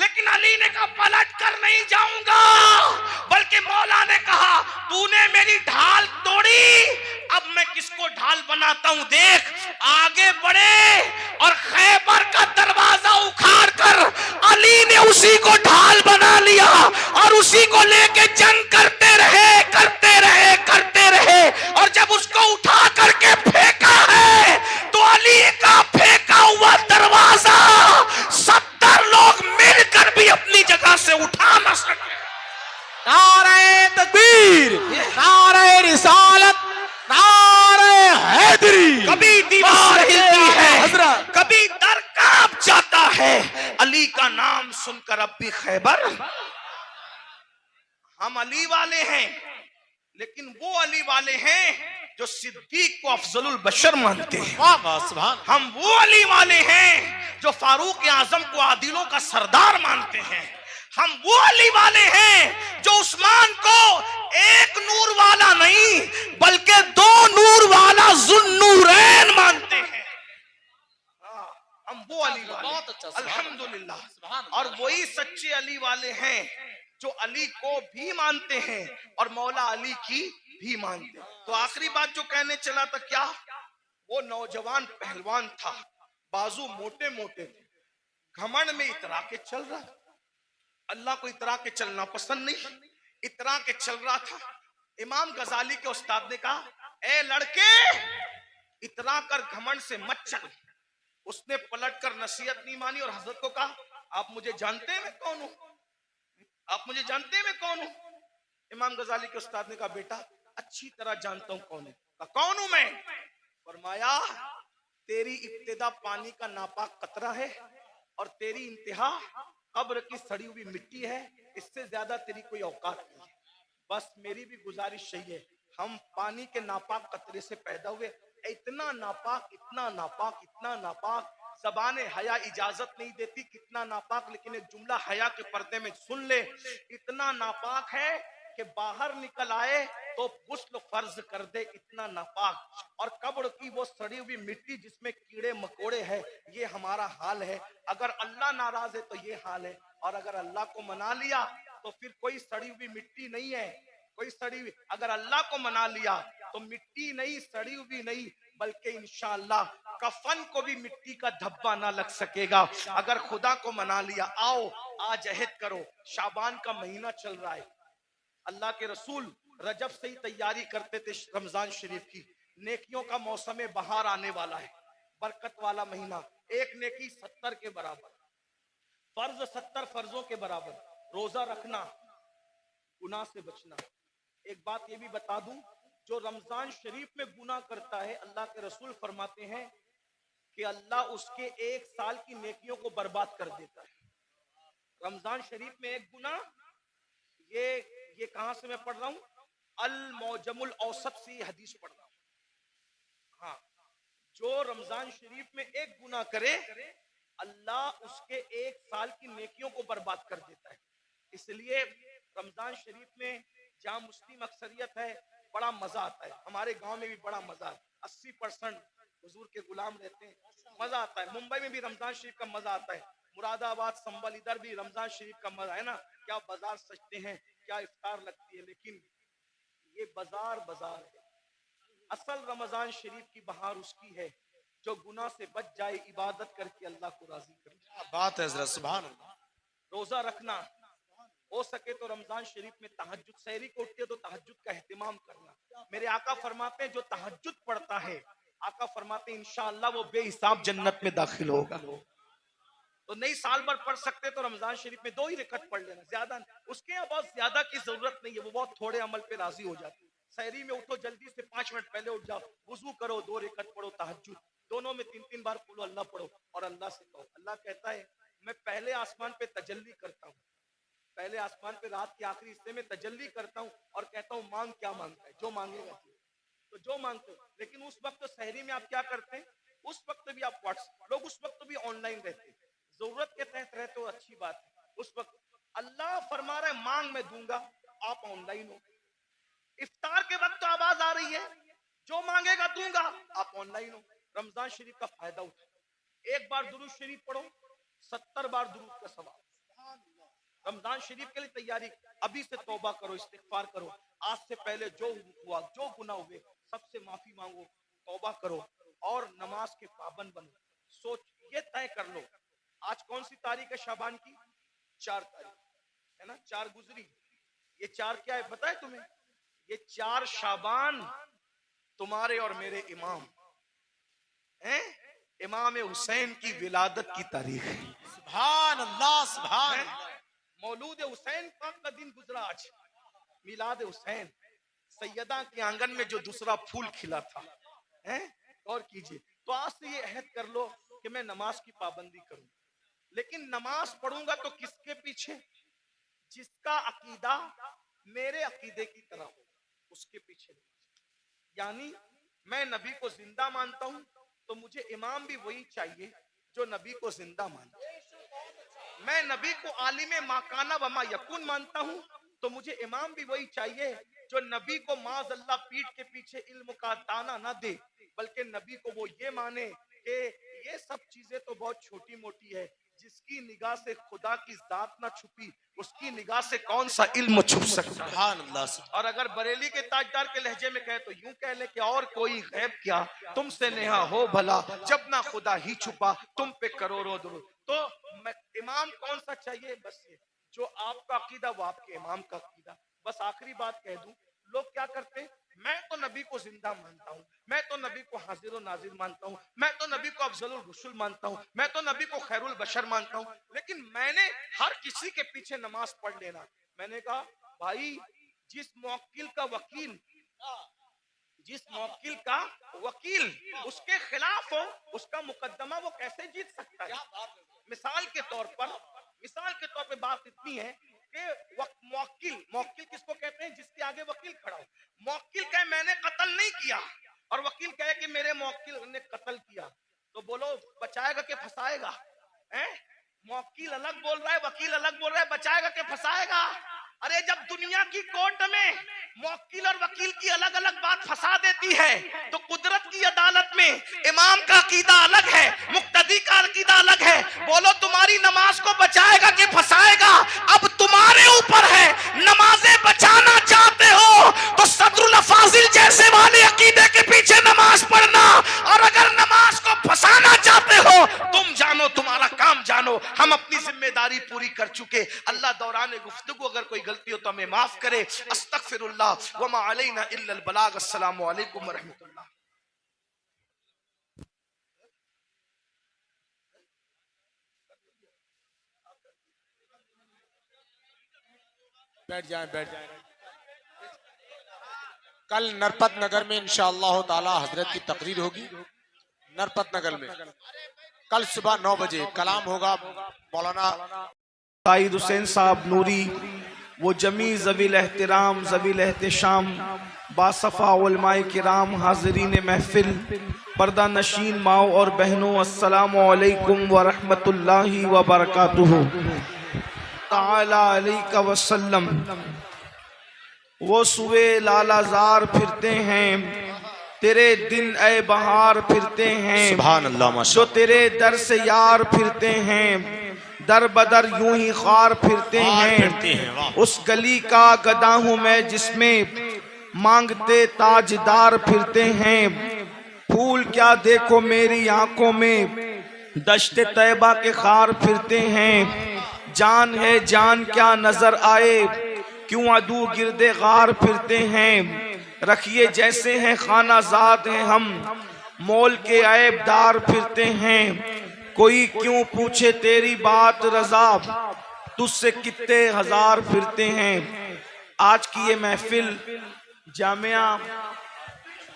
लेकिन अली ने कहा पलट कर नहीं जाऊंगा, बल्कि मौला ने कहा तूने मेरी ढाल तोड़ी, अब मैं किसको ढाल बनाता हूं देख। आगे बढ़े और खैबर का दरवाजा उखाड़ कर अली ने उसी को ढाल बना लिया और उसी को लेके जंग करते रहे, करते रहे, करते रहे। और जब उसको उठा करके फेंका है तो अली का फेंका हुआ दरवाजा 70 लोग मिलकर भी अपनी जगह से उठा न सके। नारे तकबीर, नारे रिसालत, नारे हैदरी। कभी दीवार हिलती है, हजरत, कभी दर कांप जाता है अली का नाम सुनकर अब भी खैबर। हम अली वाले हैं, लेकिन वो अली वाले हैं जो सिद्दीक को अफजलुल बशर मानते हैं। हम वो अली वाले हैं जो फारूक आजम को आदिलों का सरदार मानते हैं। हम वो अली वाले हैं जो उस्मान को एक नूर वाला नहीं बल्कि दो नूर वाला जुन्नूरैन मानते हैं। हम वो अली वाले, अल्हम्दुलिल्लाह। और वही सच्चे अली वाले हैं जो अली को भी मानते हैं और मौला अली की भी मानते हैं। तो आखिरी बात जो कहने चला था, क्या वो नौजवान पहलवान था, बाजू मोटे मोटे थे, घमंड में इतरा के चल रहा। अल्लाह को इतरा के चलना पसंद नहीं, इतरा के चल रहा था। इमाम गजाली के उस्ताद ने कहा, ए लड़के, इतरा कर घमंड से मत चल। उसने पलट कर नसीहत नहीं मानी और हजरत को कहा, आप मुझे जानते हैं मैं कौन हूं? आप मुझे जानते हैं मैं कौन हूं? इमाम गजाली के उस्ताद ने कहा, बेटा अच्छी तरह जानता हूं कौन है। कहा, कौन हूं मैं? फरमाया, तेरी इब्तिदा पानी का नापाक कतरा है और तेरी इंतहा कब्र की सड़ी हुई मिट्टी है। इससे ज्यादा तेरी कोई औकात नहीं है। बस मेरी भी गुजारिश यही है, हम पानी के नापाक कतरे से पैदा हुए, इतना नापाक, इतना नापाक, इतना नापाक, ज़बाने हया इजाजत नहीं देती कितना नापाक, लेकिन एक जुमला हया के पर्दे में सुन ले, इतना नापाक है कि बाहर निकल आए तो गुस्ल फर्ज कर दे, इतना नापाक। और कब्र की वो सड़ी हुई मिट्टी जिसमें कीड़े मकोड़े हैं, ये हमारा हाल है। अगर अल्लाह नाराज है तो ये हाल है, और अगर अल्लाह को मना लिया तो फिर कोई सड़ी हुई मिट्टी नहीं है, कोई सड़ी हुई। अगर अल्लाह को मना लिया तो मिट्टी नहीं, सड़ी हुई नहीं, बल्कि इंशाअल्लाह कफन को भी मिट्टी का धब्बा ना लग सकेगा। अगर खुदा को मना लिया, आओ आज अहद करो। शाबान का महीना चल रहा है, अल्लाह के रसूल रजब से ही तैयारी करते थे रमजान शरीफ की। नेकियों का मौसम बहार आने वाला है, बरकत वाला महीना। एक नेकी 70 के बराबर, फर्ज 70 फर्जों के बराबर। रोजा रखना, गुनाह से बचना। एक बात ये भी बता दूं, जो रमजान शरीफ में गुनाह करता है, अल्लाह के रसूल फरमाते हैं कि अल्लाह उसके 1 साल की नेकियों को बर्बाद कर देता है। रमजान शरीफ में एक गुनाह, ये कहां से मैं पढ़ रहा हूं, अल मौजमुल औसत से हदीस पढ़ रहा हूं। हाँ, जो रमजान शरीफ में एक गुनाह करे, अल्लाह उसके 1 साल की नेकियों को बर्बाद कर देता है। इसलिए रमजान शरीफ में जहां मुस्लिम अक्सरियत है, बड़ा मजा आता है। हमारे गांव में भी बड़ा मजा आता है, 80% हुजूर के गुलाम रहते हैं, मजा आता है। मुंबई में भी रमजान शरीफ का मजा आता है, मुरादाबाद, संबल, इधर भी रमजान शरीफ का मजा है ना। क्या बाजार सजते हैं, क्या इफ्तार लगती है, लेकिन ये बाजार है। असल रमजान शरीफ की बहार उसकी है जो गुनाह से बच जाए, इबादत करके अल्लाह को राजी करे। क्या बात है हज़रत, सुभान अल्लाह। रोजा रखना, हो सके तो रमजान शरीफ में तहज्जुद, सहरी को उठते तो तहज्जुद का एहतिमाम करना। मेरे आका फरमाते हैं जो तहज्जुद पढ़ता है, आका फरमाते हैं इंशाअल्लाह वो बेहिसाब जन्नत में दाखिल होगा। तो नहीं साल भर पढ़ सकते तो रमजान शरीफ में 2 ही रकत पढ़ लेना, ज्यादा उसके यहाँ बहुत ज्यादा की जरूरत नहीं है, वो बहुत थोड़े अमल पे राजी हो जाती है। सहरी में उठो जल्दी से, 5 मिनट पहले उठ जाओ, वुजू करो, 2 रकत पढ़ो तहज्जुद, दोनों में 3-3 बार बोलो अल्लाह पढ़ो और अल्लाह से कहो। अल्लाह कहता है मैं पहले आसमान पे तजल्ली करता हूँ, पहले आसमान पे रात के आखिरी हिस्से में तजल्ली करता हूँ और कहता हूँ मांग क्या मांगता है, जो मांगेगा तो जो मांगते हो। लेकिन उस वक्त सहरी में आप क्या करते हैं, उस वक्त भी आप व्हाट्सएप, लोग उस वक्त भी ऑनलाइन रहते हैं, जरूरत के तहत रहते हो, अच्छी बात है। उस वक्त अल्लाह फरमा रहा है मांग मैं दूंगा, आप ऑनलाइन हो। इफ्तार के वक्त तो आवाज आ रही है जो मांगेगा दूंगा, आप ऑनलाइन हो। रमजान शरीफ का फायदा उठा, एक बार दुरूद शरीफ पढ़ो, 70 बार दुरूद का सवाब। रमजान शरीफ के लिए तैयारी, अभी से तौबा करो, इस्तिगफार करो। आज से पहले जो हुआ, जो गुनाह हुए, सबसे माफी मांगो, तौबा करो और नमाज के पाबंद बनो। सोच ये तय कर लो, आज कौन सी तारीख है शाबान की? 4 तारीख है ना, 4 गुजरी। ये 4 क्या है पता है तुम्हें? ये 4 शाबान तुम्हारे और मेरे इमाम हैं, इमाम हुसैन की विलादत की तारीख है। सुभान अल्लाह, सुभान अल्लाह। मौलूद हुसैन पाक का दिन गुजरा आज, मिलाद हुसैन, सैयदा के आंगन में जो दूसरा फूल खिला था, हैं? और कीजिए। तो आज से ये अहद कर लो कि मैं नमाज की पाबंदी करूं, लेकिन नमाज पढ़ूंगा तो किसके पीछे? जिसका अकीदा मेरे अकीदे की तरह हो, उसके पीछे। यानी मैं नबी को जिंदा मानता हूं तो मुझे इमाम भी वही चाहिए जो नबी को जिंदा मानता है। मैं नबी को आलिम माकाना वमा यकुन मानता हूं तो मुझे इमाम भी वही चाहिए जो नबी को माज़अल्लाह पीठ के पीछे इल्म का दाना ना दे, बल्कि नबी को वो ये माने कि ये सब चीजें तो बहुत छोटी मोटी है, जिसकी निगाह से खुदा की जात ना छुपी उसकी निगाह से कौन सा इल्म छुप सकता है। सुभान अल्लाह। और अगर बरेली के ताजदार के लहजे में कहे तो यूं कह ले कि और कोई गैब क्या तुमसे नेहा हो भला, जब ना खुदा ही छुपा तुम पे करोड़ों दुरूद। तो इमाम कौन सा चाहिए? बस ये जो आपका अकीदा वो आपके इमाम का अकीदा। बस आखिरी बात कह दूं, लोग क्या करते हैं, मैं तो नबी को जिंदा मानता हूं, मैं तो नबी को हाजिर और नाजिर मानता हूं, मैं तो नबी को अफजलुल रसूल मानता हूं, मैं तो नबी को खैरुल बशर मानता हूं, लेकिन मैंने हर किसी के पीछे नमाज पढ़ लेना। मैंने कहा भाई, जिस मौकिल का वकील उसके खिलाफ हो, उसका मुकदमा वो कैसे जीत सकता है? मिसाल के तौर पे बात इतनी है कि मौकिल किसको कहते हैं? जिसके आगे वकील खड़ा हो। मौकिल कहे मैंने कत्ल नहीं किया और वकील कहे कि मेरे मौकिल ने कत्ल किया, तो बोलो बचाएगा कि फंसाएगा? मौकिल अलग बोल रहा है, वकील अलग बोल रहा है, बचाएगा कि फंसाएगा? अरे जब दुनिया की कोर्ट में मौकिल और वकील की अलग अलग बात फंसा देती है, तो कुदरत की अदालत में इमाम का अकीदा अलग है, मुक्तदी का अकीदा अलग है। बोलो तुम्हारी नमाज को बचाएगा कि फंसाएगा? अब तुम्हारे ऊपर है। नमाजें बचाना चाहते हो तो सदरुल फाजिल जैसे वाले अकीदे के पीछे नमाज पढ़ना, और अगर नमाज को फंसाना चाहते हो तुम जानो, तुम्हारा काम जानो, हम अपनी जिम्मेदारी पूरी कर चुके। अल्लाह दौरान गुफ्तगू अगर कोई गलती हो तो हमें माफ करे। अस्तगफिरुल्लाह वमा अलैना इल्लल बलाग। अस्सलामु अलैकुम व रहमतुल्लाह। बैठ जाएं। कल नरपत नगर में इंशाअल्लाह ताला हजरत की तकरीर होगी। नरपत नगर में कल सुबह 9 बजे कलाम होगा मौलाना साइद हुसैन साहब नूरी, वो जमी ज़वील एहतराम ज़वील एहतशाम बासफ़ा उलमाए किराम, हाज़रीन महफिल, पर्दा नशीन माओ और बहनों, अस्सलामु अलैकुम व रहमतुल्लाहि व बरकातुहू ताला अलैका वसल्लम। वो सुए लालाजार फिरते हैं, तेरे दिन ए बहार फिरते हैं, सुभान अल्लाह, जो तेरे दर से यार फिरते हैं, दर बदर यूं ही खार फिरते हैं। उस गली का गदा हूं मैं जिसमें मांगते ताजदार फिरते हैं। फूल क्या देखो मेरी आंखों में, दश्ते तैबा के खार फिरते हैं। जान है जान क्या नजर आए, क्यों अदू गिरदे गार फिरते हैं। रखिए जैसे हैं खाना जाद हैं हम, मोल के ऐबदार फिरते हैं। कोई क्यों पूछे तेरी बात रजा, तुझसे कितने हजार फिरते हैं। आज की ये महफिल जामिया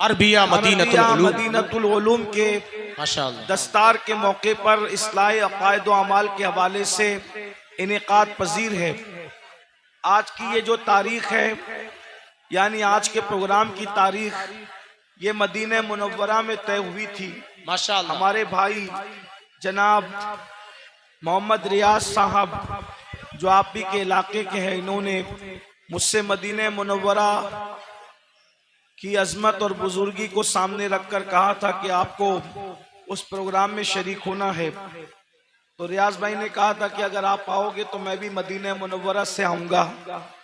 अरबिया मदीनतुल उलूम के माशाअल्लाह दस्तार के मौके पर इस्लाही अकायद व अमाल के हवाले से इनेकाद पजीर है। आज की ये जो तारीख है, यानी आज के प्रोग्राम की तारीख, ये मदीना मुनव्वरा में तय हुई थी। माशाअल्लाह हमारे भाई जनाब मोहम्मद रियाज साहब, जो आप ही के इलाके के हैं, इन्होंने मुझसे मदीना मुनव्वरा की अजमत और बुजुर्गी को सामने रखकर कहा था कि आपको उस प्रोग्राम में शरीक होना है। तो रियाज भाई ने कहा था कि अगर आप आओगे तो मैं भी मदीना मुनव्वरा से आऊँगा।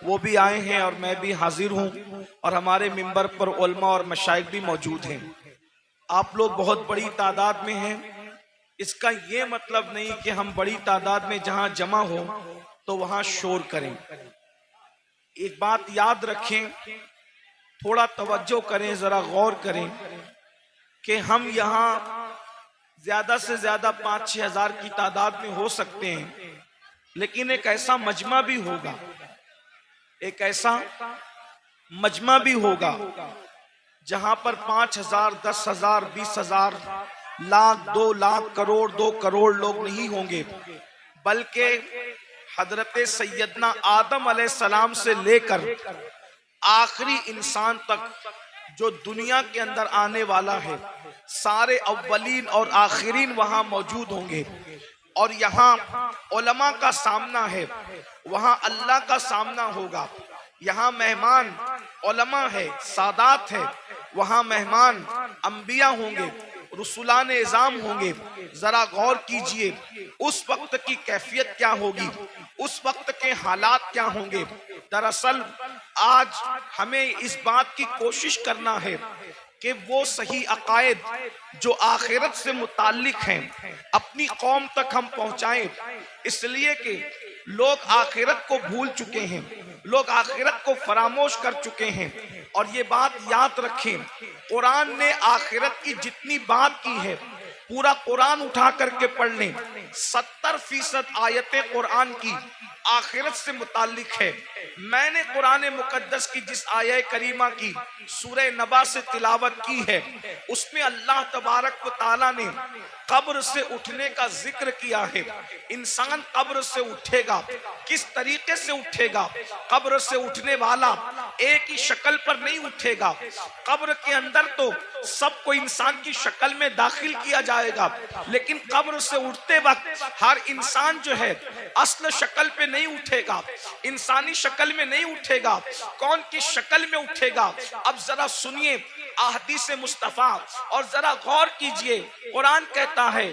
वो भी आए हैं और मैं भी हाजिर हूँ, और हमारे मिंबर पर उलमा और मशाइख भी मौजूद हैं। आप लोग बहुत बड़ी तादाद में हैं। इसका ये मतलब नहीं कि हम बड़ी तादाद में जहाँ जमा हो तो वहाँ शोर करें। एक बात याद रखें, थोड़ा तवज्जो करें, जरा गौर करें कि हम यहाँ ज्यादा से ज्यादा 5-6 हजार की तादाद में हो सकते हैं, लेकिन एक ऐसा मजमा भी होगा, एक ऐसा मजमा भी होगा जहां पर 5,000, 10,000, 20,000 लाख, 2 लाख, करोड़, 2 करोड़ लोग नहीं होंगे, बल्कि हजरत सैयदना आदम अलैहिस्सलाम से लेकर आखिरी इंसान तक जो दुनिया के अंदर आने वाला है, सारे अव्वलीन और आखिरीन वहां मौजूद होंगे। और यहाँ उलमा का सामना है, वहां अल्लाह का सामना होगा। यहाँ मेहमान उलमा है, सादात है, वहां मेहमान अंबिया होंगे, रसूलान इज़ाम होंगे। जरा गौर कीजिए उस वक्त की कैफियत क्या होगी, उस वक्त के हालात क्या होंगे। दरअसल आज हमें इस बात की कोशिश करना है कि वो सही अकायद जो आखिरत से मुताल्लिक हैं अपनी कौम तक हम पहुंचाएं, इसलिए कि लोग आखिरत को भूल चुके हैं, लोग आखिरत को फरामोश कर चुके हैं। और ये बात याद रखें, कुरान ने आखिरत की जितनी बात की है, पूरा कुरान उठा करके पढ़ लें, 70% आयतें कुरान की आखिरत से मुताल्लिक है। मैंने कुरान मुकद्दस की जिस आया करीमा की सूरह नबा से तिलावत की है, उसमें अल्लाह तबारक व तआला ने कब्र से उठने का जिक्र किया है। इंसान कब्र से उठेगा, किस तरीके से उठेगा? कब्र से उठने वाला एक ही शक्ल पर नहीं उठेगा। कब्र के अंदर तो सबको इंसान की शक्ल में दाखिल किया जाएगा, लेकिन कब्र से उठते वक्त हर इंसान जो है असल शक्ल पे नहीं उठेगा, इंसानी शक्ल में नहीं उठेगा। कौन किस शक्ल में उठेगा? अब जरा सुनिए अहदीस मुस्तफा और जरा गौर कीजिए। कुरान कहता है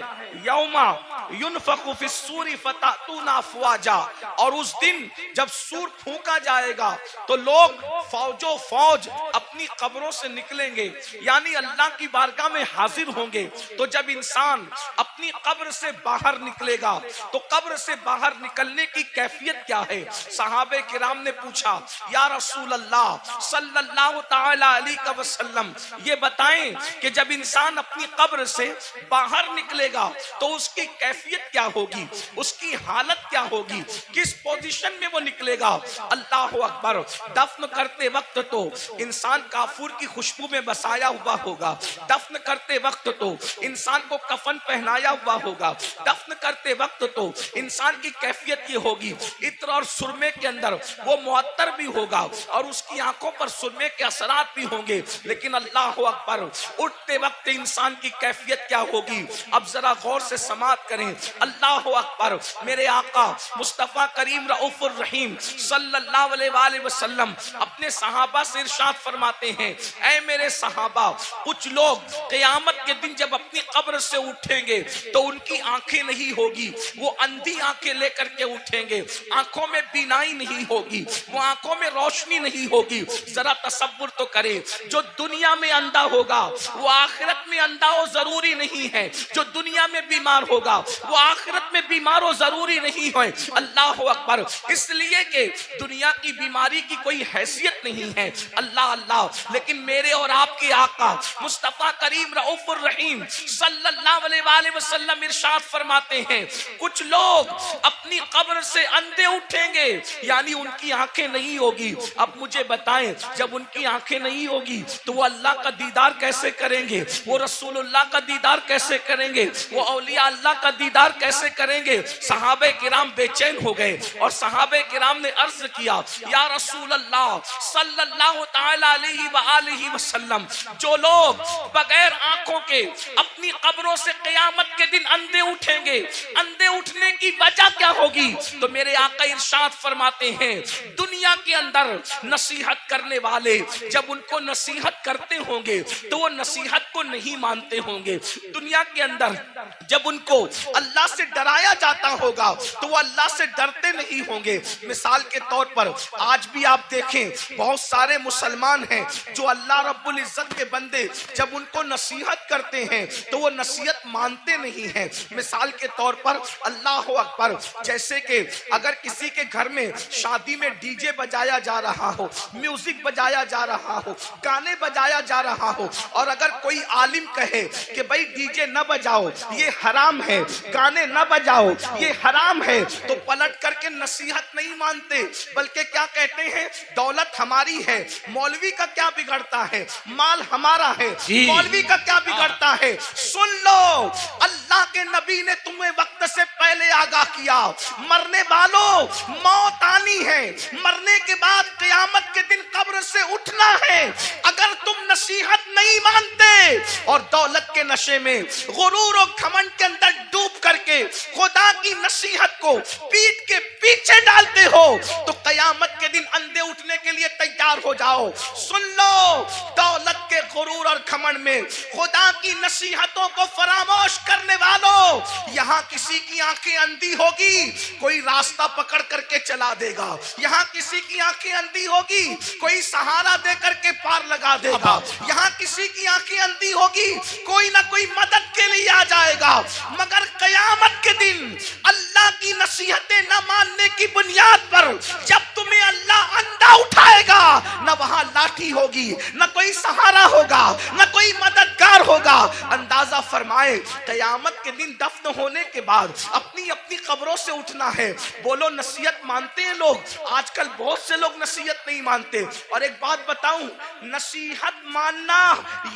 यौमा युनफखु फिस्सूरी फतातूना अफवाजा, और उस दिन जब सूर फूंका जाएगा तो लोग फौजो फौज अपनी कब्रों से निकलेंगे, यानी अल्लाह की बारगाह में हाजिर होंगे। तो जब इंसान अपनी कब्र से बाहर निकलेगा तो कब्र से बाहर निकलने की कैफियत क्या है? सहाबे किराम ने पूछा, या रसूल अल्लाह सल्लल्लाहु तआला अलैहि वसल्लम, ये बताएं कि जब इंसान अपनी कब्र से बाहर निकलेगा तो उसकी कैफियत क्या होगी, उसकी हालत क्या होगी, किस पोजीशन में वो निकलेगा? अल्लाह अकबर। दफन करते वक्त तो इंसान काफूर की खुशबू में बसाया हुआ होगा, दफन करते वक्त तो इंसान को कफन पहनाया हुआ होगा, दफन करते वक्त तो इंसान की कैफियत ये होगी, इत्र और सुरमे के अंदर वो मुअत्तर भी होगा और उसकी आंखों पर सुरमे के असरात भी होंगे। लेकिन अल्लाह अकबर, उठते वक्त इंसान की कैफियत क्या होगी? अब जरा गौर से समाअत करें। अल्लाह अकबर। मेरे आका मुस्तफा करीम रऊफुर रहीम सल्लल्लाहु अलैहि वसल्लम अपने सहाबा से इरशाद फरमाते हैं, ऐ मेरे सहाबा, कुछ लोग क़यामत के दिन जब अपनी कब्र से उठेंगे तो उनकी आंखें नहीं होगी, वो अंधी आंखें लेकर के उठेंगे, आंखों में बीनाई नहीं होगी, वो आंखों में रोशनी नहीं होगी। जरा तसव्वुर तो करें, जो दुनिया में अंधा होगा वो आखिरत में अंधा हो जरूरी नहीं है, जो दुनिया में बीमार होगा वो आखिरत में बीमार हो जरूरी नहीं है। अल्लाह अकबर। इसलिए कि दुनिया की बीमारी की कोई हैसियत नहीं है। अल्लाह अल्लाह। लेकिन मेरे और आपके आका मुस्तफा करीम रऊफुर रहीम सल्लल्लाहु अलैहि वसल्लम इरशाद फरमाते हैं, कुछ लोग अपनी कब्र से अंधे उठेंगे, यानी उनकी आंखें नहीं होगी। अब मुझे बताएं, जब उनकी आंखें नहीं होगी तो वो अल्लाह का दीदार कैसे करेंगे? वो रसूलुल्लाह का दीदार कैसे करेंगे? वो औलिया अल्लाह का दीदार कैसे करेंगे? सहाबे किराम बेचैन हो गए और सहाबे किराम ने अर्ज किया, या रसूल अल्लाह सल्लल्लाहु तआला अलैहि वसल्लम, जो लोग बगैर आंखों के अपनी कब्रों से क़यामत के दिन अंधे उठेंगे, अंधे उठने की वजह क्या होगी? तो मेरे आका इरशाद फरमाते हैं, दुनिया के अंदर नसीहत करने वाले जब उनको नसीहत करते होंगे तो वो नसीहत को नहीं मानते होंगे। दुनिया के अंदर जब उनको अल्लाह से डराया जाता होगा तो वो अल्लाह से डरते नहीं होंगे। मिसाल के तौर पर आज भी आप देखें, बहुत सारे मुसलमान हैं जो अल्लाह रब्बुल इज्जत के बंदे जब उनको नसीहत करते हैं तो वो नसीहत मानते नहीं हैं। मिसाल के तौर पर अल्लाह अकबर, जैसे कि अगर किसी के घर में शादी में डीजे बजाया जा रहा हो, म्यूजिक बजाया जा रहा हो, गाने बजाया जा रहा हो, और अगर कोई आलिम कहे कि भाई डीजे न बजाओ ये हराम है, गाने न बजाओ ये हराम है, तो पलट करके नसीहत नहीं मानते, बल्कि क्या कहते हैं, दौलत हमारी है, मौलवी का क्या बिगड़ता है, माल हमारा है, मौलवी का क्या बिगड़ता है, सुन लो, अल्लाह के नबी ने तुम्हें वक्त से पहले आगाह किया, मरने वालों मौत आनी है, मरने के बाद क़यामत के दिन कब्र से उठना है। अगर तुम नसीहत नहीं मानते और दौलत के नशे में, गुरूर और घमंड के अंदर डूब करके खुदा की नसीहत को पीठ के पीछे डालते हो तो क़यामत के दिन अंधे उठने के लिए तैयार हो जाओ। सुन लो, दौलत के गुरूर और घमंड में खुदा की नसीहतों को फरामोश करने वालों, यहाँ किसी की आंखें अंधी होगी, कोई रास्ता पकड़ करके चला देगा। यहाँ किसी की आंखें अंधी होगी, कोई सहारा दे करके पार लगा देगा। यहाँ किसी की आंखें अंधी होगी, कोई ना कोई मदद के लिए आ जाएगा। मगर क़यामत के दिन अल्लाह की नसीहतें न मानने की बुनियाद पर जब तुम्हें अल्लाह अंधा उठाएगा, न वहां लाठी होगी, न कोई सहारा होगा, न कोई मददगार होगा। अंदाजा फरमाए, क़यामत के दिन दफन होने के बाद अपनी अपनी कब्रों से उठना है। बोलो, नसीहत मानते हैं लोग? आजकल बहुत से लोग नसीहत नहीं मानते। और एक बात बताऊं, नसीहत मानना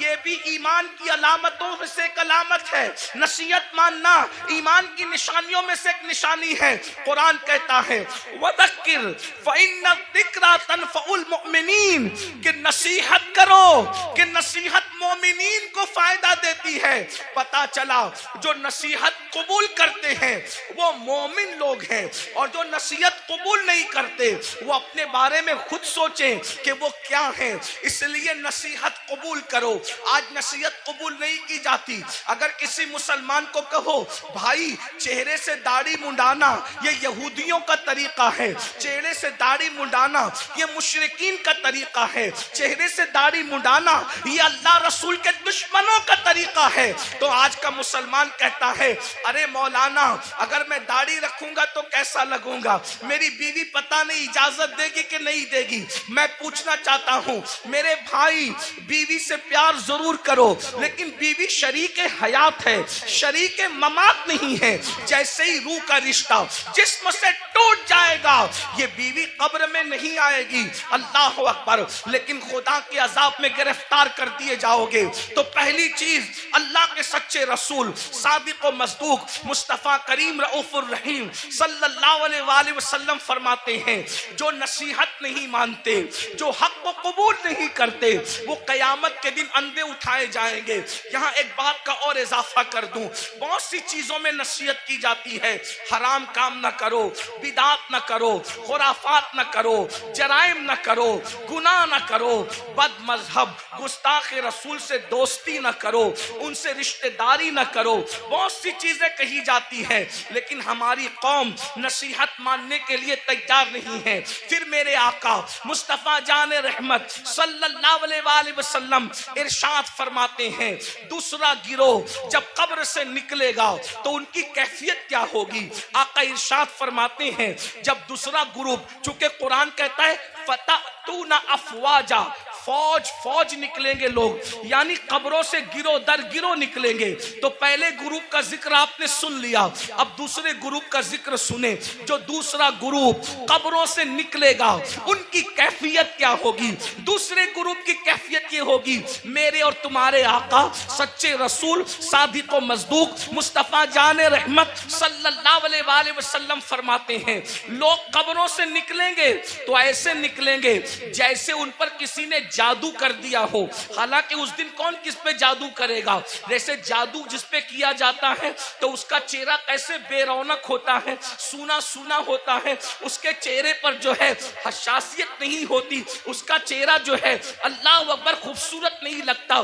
ये भी ईमान की अलामतों में से एक अलामत है। नसीहत मानना ईमान की निशानियों में से एक निशानी है। कुरान कहता है, वदक्किर फ़इन्न ज़िक्रा तनफ़उल मुमिनीन, कि नसीहत करो, कि नसीहत मोमिनीन को फायदा देती है। पता चला जो नसीहत कबूल करते हैं वो मोमिन लोग हैं, और जो नसीहत कबूल नहीं करते वो अपने बारे में खुद सोचें कि वो क्या है। इसलिए नसीहत कबूल करो। आज नसीहत कबूल नहीं की जाती। अगर किसी मुसलमान को कहो, भाई चेहरे से दाढ़ी मुंडाना ये यहूदियों का तरीका है, चेहरे से दाढ़ी मुंडाना ये मुशरिकीन का तरीका है, चेहरे से दाढ़ी मुंडाना ये अल्लाह रसूल के दुश्मनों का तरीका है, तो आज का मुसलमान कहता है, अरे मौलाना अगर मैं दाढ़ी रखूंगा तो कैसा लगूंगा, मेरी बीवी पता नहीं इजाजत देगी कि नहीं देगी। मैं पूछना चाहता हूं मेरे भाई, बीवी से प्यार जरूर करो, लेकिन बीवी शरीक हयात है, शरीक ममात नहीं है। जैसे ही रूह का रिश्ता जिस्म से टूट जाएगा, ये बीवी कब्र में नहीं आएगी। अल्लाह अकबर। लेकिन खुदा के अजाब में गिरफ्तार कर दिए जाओगे। तो पहली चीज, अल्लाह के सच्चे रसूल सादिक व मसदूक मुस्तफा करीम रऊफुर रहीम सल्लल्लाहु अलैहि वसल्लम फरमाते हैं, जो नसीहत नहीं मानते, जो हक को कबूल नहीं करते, वो कयामत के दिन अंधे उठाए जाएंगे। यहाँ एक बात का और इजाफा कर दूं, बहुत सी चीजों में नसीहत की जाती है। हराम काम न करो, बिदात न करो, खुराफात न करो, जराइम न करो, गुनाह न करो, बद मजहब गुस्ताख रसूल से दोस्ती न करो, उनसे रिश्तेदारी न करो। बहुत सी चीजें कही जाती है, लेकिन हमारी कौम नसीहत मानने के लिए तैयार नहीं है। फिर मेरे आका मुस्तफा जान रहमत सल्लल्लाहु अलैहि वसल्लम इरशाद फरमाते हैं, दूसरा गिरोह जब कब्र से निकलेगा तो उनकी कैफियत क्या होगी। आका इरशाद फरमाते हैं, जब दूसरा ग्रुप, चूंकि कुरान कहता है फतअतूना अफवाजा, फौज फौज निकलेंगे लोग, यानी कब्रों से गिरोह दर गिरोह निकलेंगे। तो पहले ग्रुप का जिक्र आपने सुन लिया, अब दूसरे ग्रुप का जिक्र सुने। जो दूसरा ग्रुप कब्रों से निकलेगा उनकी कैफियत क्या होगी। दूसरे ग्रुप की कैफियत ये होगी, मेरे और तुम्हारे आका सच्चे रसूल सादिक व मसदूक मुस्तफा जान रहमत सल्लल्लाहु अलैहि वसल्लम फरमाते हैं, लोग कब्रों से निकलेंगे तो ऐसे निकलेंगे जैसे उन पर किसी ने जादू कर दिया हो। हालांकि उस दिन कौन किस पे जादू करेगा। जैसे जादू जिस पे किया जाता है तो उसका चेहरा कैसे बेरौनक होता है, सूना सूना होता है, उसके चेहरे पर जो है हसासियत नहीं होती, उसका चेहरा जो है अल्लाह अकबर खूबसूरत नहीं लगता।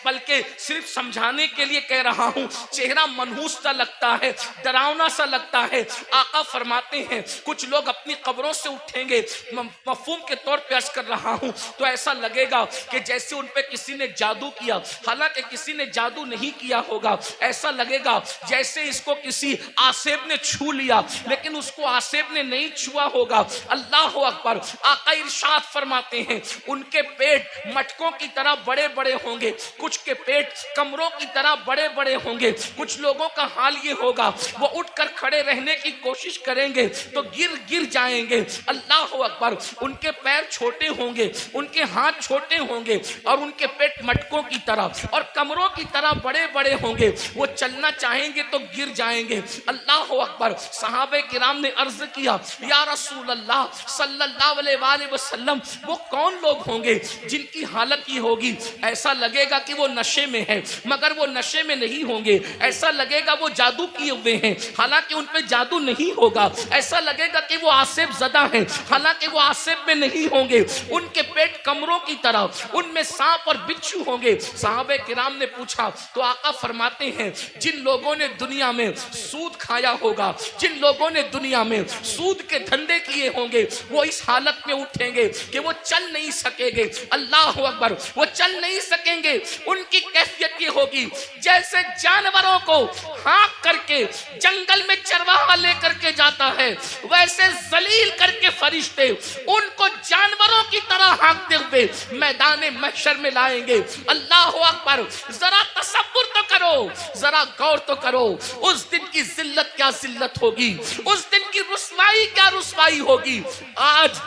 बल्कि सिर्फ समझाने के लिए कह रहा हूं, चेहरा मनहूस सा लगता है, डरावना सा लगता है। आका फरमाते हैं कुछ लोग अपनी कब्रों से उठेंगे, मफहूम के तौर पे अर्ज कर रहा हूं, तो ऐसा लगेगा कि जैसे उन पे किसी ने जादू किया। हालांकि किसी ने जादू नहीं किया होगा, ऐसा लगेगा जैसे इसको किसी आसेब ने छू लिया, लेकिन उसको आसेब ने नहीं छुआ होगा। अल्लाह अकबर। आका इरशाद फरमाते हैं उनके पेट मटकों की तरह बड़े बड़े होंगे, कुछ के पेट कमरों की तरह बड़े बड़े होंगे। कुछ लोगों का हाल ये होगा, वो उठकर खड़े रहने की कोशिश करेंगे तो गिर जाएंगे। अल्लाह अकबर। उनके पैर छोटे होंगे, उनके हाथ छोटे होंगे और उनके पेट मटकों की तरह और कमरों की तरह बड़े बड़े होंगे। वो चलना चाहेंगे तो गिर जाएंगे। अल्लाह अकबर। सहाबे किराम ने अर्ज किया, या रसूल अल्लाह सल्लल्लाहु अलैहि वसल्लम, वो कौन लोग होंगे जिनकी हालत ये होगी? ऐसा लगेगा कि वो नशे में है, मगर वो नशे में नहीं होंगे। ऐसा लगेगा वो जादू किए हुए हैं, हालांकि उन पे जादू नहीं होगा। ऐसा लगेगा कि वो आसिफ ज़दा हैं, हालांकि वो आसिफ में नहीं होंगे। उनके पेट कमरों की तरह, उनमें सांप और बिच्छू होंगे। साहबे किराम ने पूछा तो आका फरमाते हैं, जिन लोगों ने दुनिया में सूद खाया होगा, जिन लोगों ने दुनिया में सूद के धंधे किए होंगे, वो इस हालत में उठेंगे कि वो चल नहीं सकेंगे। अल्लाह अकबर। वो चल नहीं सकेंगे। उनकी कैफियत ये होगी जैसे जानवरों को हाँक करके जंगल में चरवाहा लेकर के जाता है, वैसे जलील करके फरिश्ते उनको जानवरों की तरह हाँकते हुए मैदान महशर में लाएंगे। अल्लाह अकबर। जरा तसव्वुर तो करो, जरा गौर तो करो, उस दिन की जिल्लत क्या जिल्लत होगी, उस दिन की रुसवाई क्या रुसवाई होगी। आज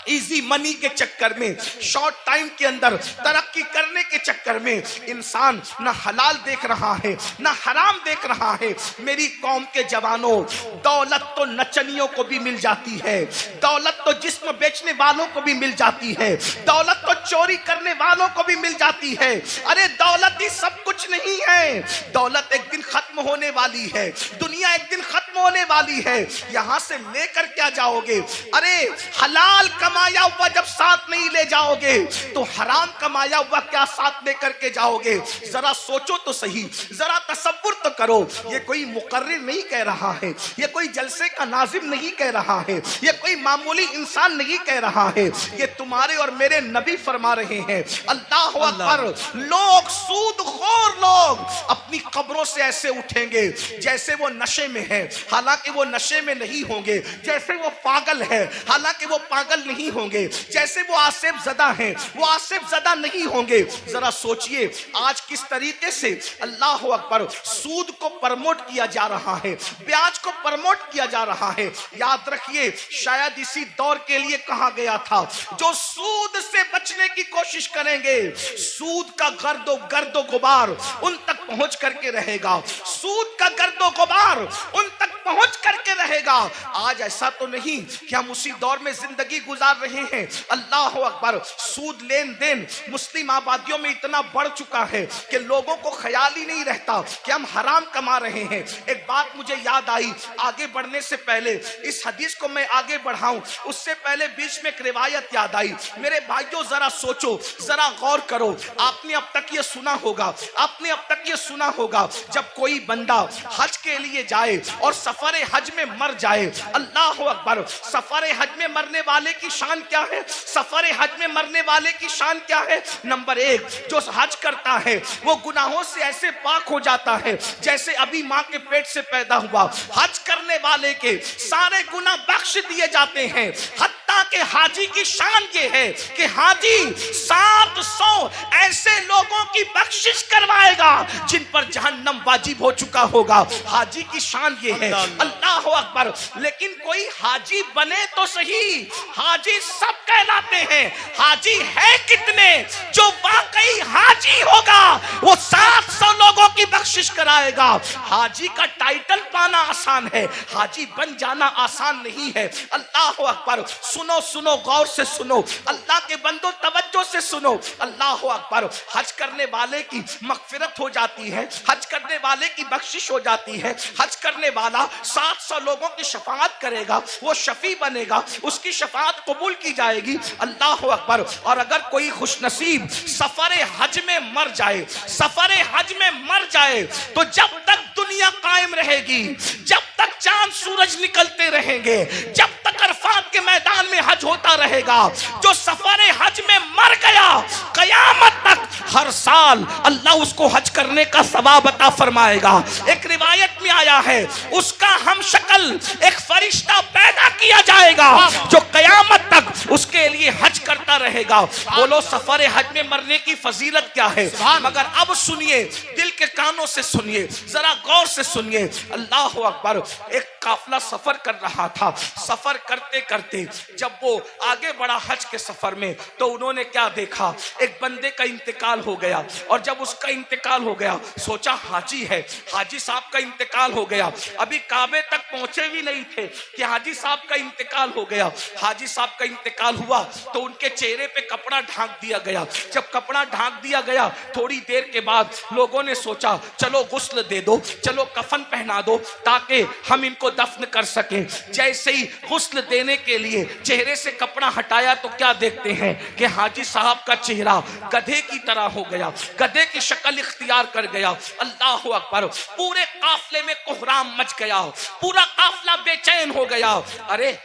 इजी मनी के चक्कर में, शॉर्ट टाइम के अंदर तरक्की करने के चक्कर में इंसान न हलाल देख रहा है न हराम देख रहा है। मेरी कौम के जवानों, दौलत तो नचनियों को भी मिल जाती है, दौलत तो जिस्म बेचने वालों को भी मिल जाती है, दौलत तो चोरी करने वालों को भी मिल जाती है। अरे दौलत ही सब कुछ नहीं है। दौलत एक दिन खत्म होने वाली है, दुनिया एक दिन खत्म होने वाली है। यहां से लेकर क्या जाओगे? अरे हलाल कमाया हुआ जब साथ नहीं ले जाओगे तो हराम कमाया हुआ क्या साथ लेकर के जाओगे? जरा सोचो तो सही, जरा तसव्वुर तो करो। ये कोई मुकर्रिर नहीं कह रहा है, ये कोई जलसे का नाजिम नहीं कह रहा है, ये कोई मामूली इंसान नहीं कह रहा है, ये तुम्हारे और मेरे नबी फरमा रहे हैं। अल्लाह अकबर। लोग, सूदखोर लोग अपनी कब्रों से ऐसे उठेंगे जैसे वो नशे में है, हालांकि वो नशे में नहीं होंगे। जैसे वो पागल है, हालांकि वो पागल नहीं होंगे। जैसे वो आसिफ ज़दा हैं, वो आसिफ ज़दा नहीं होंगे। जरा सोचिए आज किस तरीके से अल्लाह अकबर सूद को प्रमोट किया जा रहा है, ब्याज को प्रमोट किया जा रहा है। याद रखिए, शायद इसी दौर के लिए कहा गया था, जो सूद से बचने की कोशिश करेंगे, सूद का गर्दो गुबार उन तक पहुंच करके रहेगा, सूद का गर्दो गुबार उन तक पहुंच करके रहेगा। आज ऐसा तो नहीं कि हम उसी दौर में जिंदगी गुजार रहे हैं। अल्लाह अकबर। सूद लेन देन मुस्लिम आबादियों में इतना बढ़ चुका है कि लोगों को ख्याल ही नहीं रहता कि हम हराम कमा रहे हैं। एक बात मुझे याद आई, आगे बढ़ने से पहले इस हदीस को मैं आगे बढ़ाऊं उससे पहले बीच में एक रिवायत याद आई। मेरे भाइयों जरा सोचो, जरा गौर करो। आपने अब तक ये सुना होगा, आपने अब तक ये सुना होगा, जब कोई बंदा हज के लिए जाए और सफर हज में मर जाए, अल्लाह अकबर, सफर हज में मरने वाले की शान क्या है? सफर हज में मरने वाले की शान क्या है? नंबर एक, जो हज करता है वो गुनाहों से ऐसे पाक हो जाता है जैसे अभी माँ के पेट से पैदा हुआ। हज करने वाले के सारे गुनाह बख्श दिए जाते हैं। हत्ता के हाजी की शान ये है कि हाजी 700 ऐसे लोगों की बख्शिश करवाएगा जिन पर जहन्नम वाजिब हो चुका होगा। हाजी की शान ये है। अल्लाह अकबर। लेकिन कोई हाजी बने तो सही, हाजी सब कहलाते हैं, हाजी है कितने? जो वाकई हाजी होगा वो 700 लोगों की बख्शिश कराएगा। हाजी का टाइटल पाना आसान है, हाजी बन जाना आसान नहीं है। अल्लाह अकबर। सुनो सुनो, गौर से सुनो, अल्लाह के बंदो तवज्जो से सुनो। अल्लाह अकबर। हज करने वाले की मगफिरत हो जाती है, हज करने वाले की बख्शिश हो जाती है। हज करने वाला 700 लोगों की शफाअत करेगा, वो शफी बनेगा, उसकी शफाअत कबूल की जाएगी। अल्लाह अकबर। और अगर कोई खुशनसीब सफर हज में मर जाए, सफर हज में मर जाए, तो जब तक दुनिया कायम रहेगी, जब तक चांद सूरज निकलते रहेंगे, जब तक अरफात के मैदान में हज होता रहेगा, जो सफर हज में मर गया, कयामत तक हर साल अल्लाह उसको हज करने का सवाब अता फरमाएगा। एक रिवायत में आया है उसका हम शक्ल एक फरिश्ता पैदा किया जाएगा जो कयामत तक उसके लिए हज करता रहेगा। बोलो सफर हज में मरने की फजीलत क्या है। मगर अब सुनिए, दिल के कानों से सुनिए, जरा गौर से सुनिए। अल्लाह अकबर। एक काफिला सफर कर रहा था। सफर करते करते जब वो आगे बढ़ा हज के सफर में, तो उन्होंने क्या देखा, एक बंदे का इंतकाल हो गया। और जब उसका इंतकाल हो गया, सोचा हाजी है, हाजी साहब का इंतकाल हो गया। अभी काबे तक पहुंचे भी नहीं थे कि हाजी साहब का इंतकाल हो गया। हाजी साहब का इंतकाल हुआ तो उनके चेहरे पे कपड़ा ढांक दिया गया। जब कपड़ा ढांक दिया गया, थोड़ी देर के बाद लोगों ने सोचा चलो गुस्ल दे दो, चलो कफन पहना दो ताकि हम इनको दफन कर सकें। जैसे ही गुस्ल देने के लिए चेहरे से कपड़ा हटाया तो क्या देखते हैं कि हाजी साहब का चेहरा गधे की तरह हो गया, गधे की शक्ल इख्तियार कर गया। अल्लाह अकबर। पूरे काफले में कोहराम मच गया, पूरा काफला बेचैन हो गया। अरे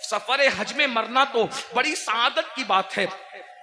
सफर हज में मरना तो बड़ी सआदत की बात है,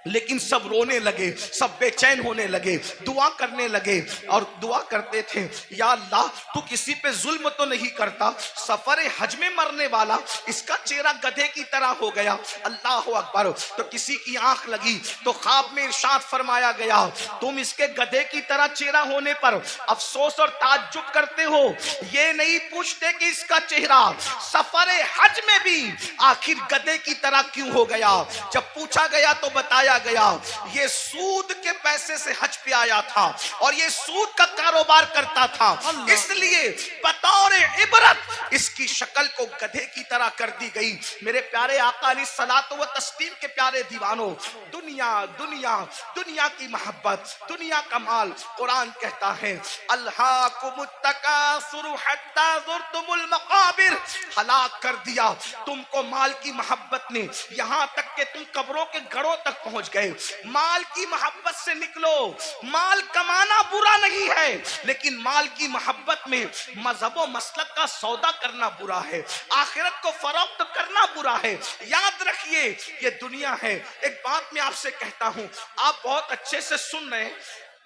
लेकिन सब रोने लगे, सब बेचैन होने लगे, दुआ करने लगे। और दुआ करते थे, या अल्लाह तू किसी पे जुल्म तो नहीं करता, सफर हज में मरने वाला इसका चेहरा गधे की तरह हो गया। अल्लाह अकबर। तो किसी की आंख लगी तो ख्वाब में इरशाद फरमाया गया, तुम इसके गधे की तरह चेहरा होने पर अफसोस और ताज्जुब करते हो, ये नहीं पूछते कि इसका चेहरा सफर हज में भी आखिर गधे की तरह क्यों हो गया। जब पूछा गया तो बताया गया, ये सूद के पैसे से हज पे आया था और ये सूद का कारोबार करता था, इसलिए बतौर इबरत इसकी शक्ल को गधे की तरह कर दी गई। मेरे प्यारे आका अलैहिस्सलातु व तस्लीम के प्यारे दीवानों, दुनिया दुनिया दुनिया की मोहब्बत, दुनिया का माल, कुरान कहता है अल्हाकुमुत तकासुर हत्ता ज़ुरतुमुल मक़ाबिर, हलाक कर दिया तुमको माल की मोहब्बत ने, यहां तक कि तुम कब्रों के घड़ों तक पहुंच गए। माल की मोहब्बत से निकलो। माल कमाना बुरा नहीं है, लेकिन माल की मोहब्बत में मजहब व मसलक का सौदा करना बुरा है, आखिरत को फरोख्त करना बुरा है। याद रखिए ये दुनिया है। एक बात मैं आपसे कहता हूं, आप बहुत अच्छे से सुन रहे हैं,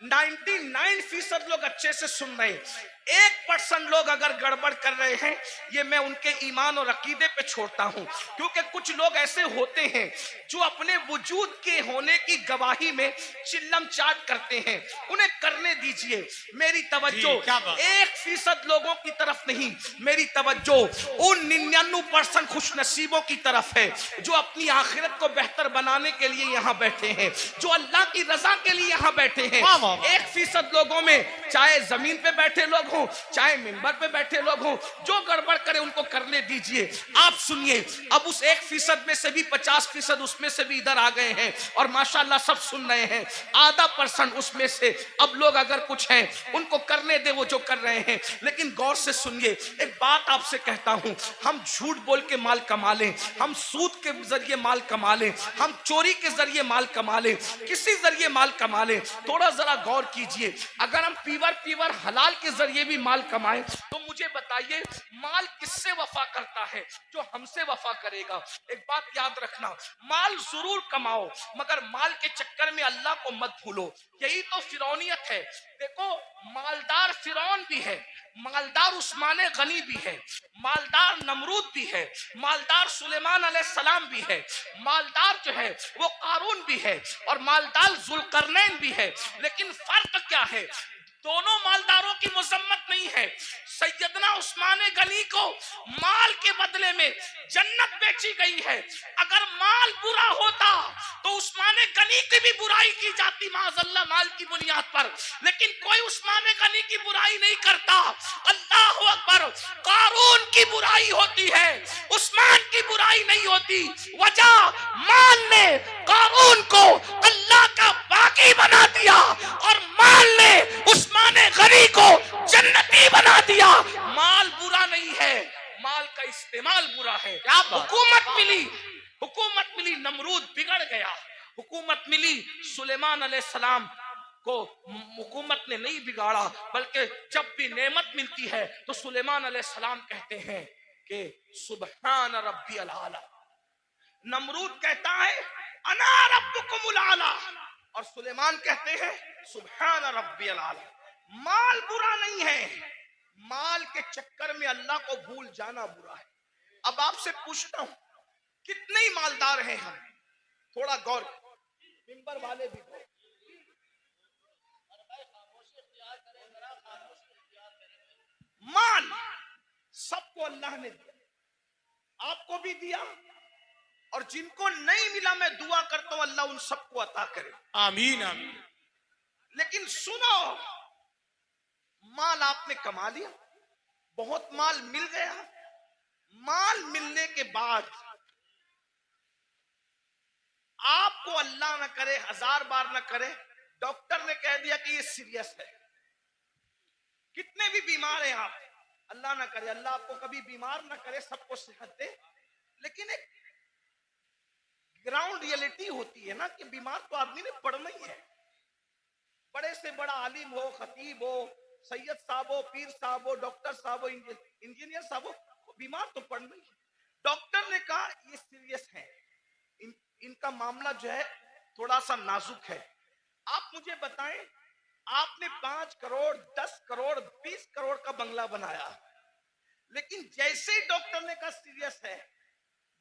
99% लोग अच्छे से सुन रहे हैं, 1% लोग अगर गड़बड़ कर रहे हैं, ये मैं उनके ईमान और अकीदे पे छोड़ता हूं। क्योंकि कुछ लोग ऐसे होते हैं जो अपने वजूद के होने की गवाही में चिल्लम चाट करते हैं, उन्हें करने दीजिए। मेरी तवज्जो 1% लोगों की तरफ नहीं, मेरी तवज्जो उन 99% खुशनसीबों की तरफ है जो अपनी आखिरत को बेहतर बनाने के लिए यहाँ बैठे हैं, जो अल्लाह की रजा के लिए यहाँ बैठे हैं। 1% लोगों में, चाहे जमीन पे बैठे लोग हों, चाहे मिंबर पे बैठे लोग हों, जो गड़बड़ करे उनको करने दीजिए। आप सुनिए, अब उस 1% में से भी 50% उसमें से भी इधर आ गए हैं और माशाल्लाह सब सुन रहे हैं। आधा % उसमें से अब लोग अगर कुछ हैं उनको करने दे वो जो कर रहे हैं। लेकिन गौर से सुनिए, एक बात आपसे कहता हूं, हम झूठ बोल के माल कमा लें, हम सूद के जरिए माल कमा लें, हम चोरी के जरिए माल कमा लें, किसी जरिए माल कमा लें, थोड़ा जरा गौर कीजिए। अगर हम पीवर हलाल के जरिए भी माल कमाएं तो मुझे बताइए माल किससे वफा करता है? जो हमसे वफा करेगा। एक बात याद रखना, माल जरूर कमाओ मगर माल के चक्कर में अल्लाह को मत भूलो। यही तो फिरौनियत है। देखो, मालदार फिरौन भी है, मालदार उस्मान गनी भी है, मालदार नमरूद भी है, मालदार सुलेमान अलैहिस्सलाम भी है, मालदार जो है वो कारून भी है और मालदार जुल्करनैन भी है। लेकिन फर्क क्या है? दोनों मालदारों की मुजम्मत नहीं है। सैयदना उस्मान गनी को माल के बदले में जन्नत बेची गई है। अगर माल बुरा होता तो उस्मान गनी की भी बुराई की जाती माज़अल्लाह माल की बुनियाद पर, लेकिन कोई उस्मान गनी की बुराई नहीं करता। अल्लाह अकबर। कारून की बुराई होती है, उस्मान की बुराई नहीं होती। वजह, माल ने कारून को अल्लाह का बाकी बना दिया और माल ने उस्मान गनी को जन्नती बना दिया। माल बुरा नहीं है, माल का इस्तेमाल बुरा है। हुकूमत मिली, नमरूद बिगड़ गया। हुकूमत मिली सुलेमान अलैहिस्सलाम को, हुकूमत ने नहीं बिगाड़ा, बल्कि जब भी नेमत मिलती है तो सुलेमान अलैहिस्सलाम कहते हैं कि सुबहान रब्बियल आला। नमरूद कहता है अना रब्बुकुमुल आला और सुलेमान कहते हैं सुबहान रब्बियल आला। माल बुरा नहीं है, माल के चक्कर में अल्लाह को भूल जाना बुरा है। अब आपसे पूछता हूं, कितने ही मालदार हैं हम? थोड़ा गौर, मिंबर वाले भी गौर। माल सबको अल्लाह ने दिया, आपको भी दिया, और जिनको नहीं मिला मैं दुआ करता हूं अल्लाह उन सबको अता करे, आमीन आमीन। लेकिन सुनो, माल आपने कमा लिया, बहुत माल मिल गया, माल मिलने के बाद आपको अल्लाह ना करे, 1000 बार ना करे, डॉक्टर ने कह दिया कि ये सीरियस है। कितने भी बीमार हैं आप, अल्लाह ना करे, अल्लाह आपको कभी बीमार ना करे, सबको सेहत दे, लेकिन एक ग्राउंड रियलिटी होती है ना कि बीमार तो आदमी ने पड़ना ही है। बड़े से बड़ा आलिम हो, खतीब हो, सैयद साहब हो, पीर साहब हो, डॉक्टर साहब हो, इंजीनियर साहब हो, बीमार तो पड़ना ही है। डॉक्टर ने कहा ये सीरियस है, इनका मामला जो है थोड़ा सा नाजुक है। आप मुझे बताएं, आपने 5 करोड़ 10 करोड़ 20 करोड़ का बंगला बनाया, लेकिन जैसे ही डॉक्टर ने कहा सीरियस है,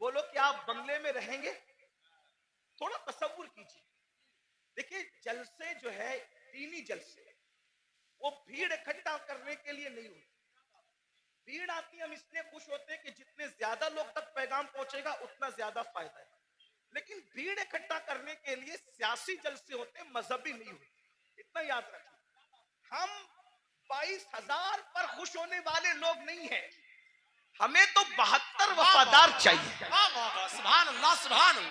बोलो कि आप बंगले में रहेंगे? थोड़ा तसव्वुर कीजिए। देखिए, जलसे जो है दीनी जलसे, वो भीड़ इकट्ठा करने के लिए नहीं होती। भीड़ आती, हम इसलिए खुश होते हैं कि जितने ज्यादा लोग तक पैगाम पहुंचेगा उतना ज्यादा फायदा है, लेकिन भीड़ इकट्ठा करने के लिए सियासी जलसे होते हैं, मजहबी नहीं होते। इतना याद रखिए, हम 22,000 पर खुश होने वाले लोग नहीं हैं, हमें तो 72 वफादार चाहिए। सुभान अल्लाह सुभान अल्लाह।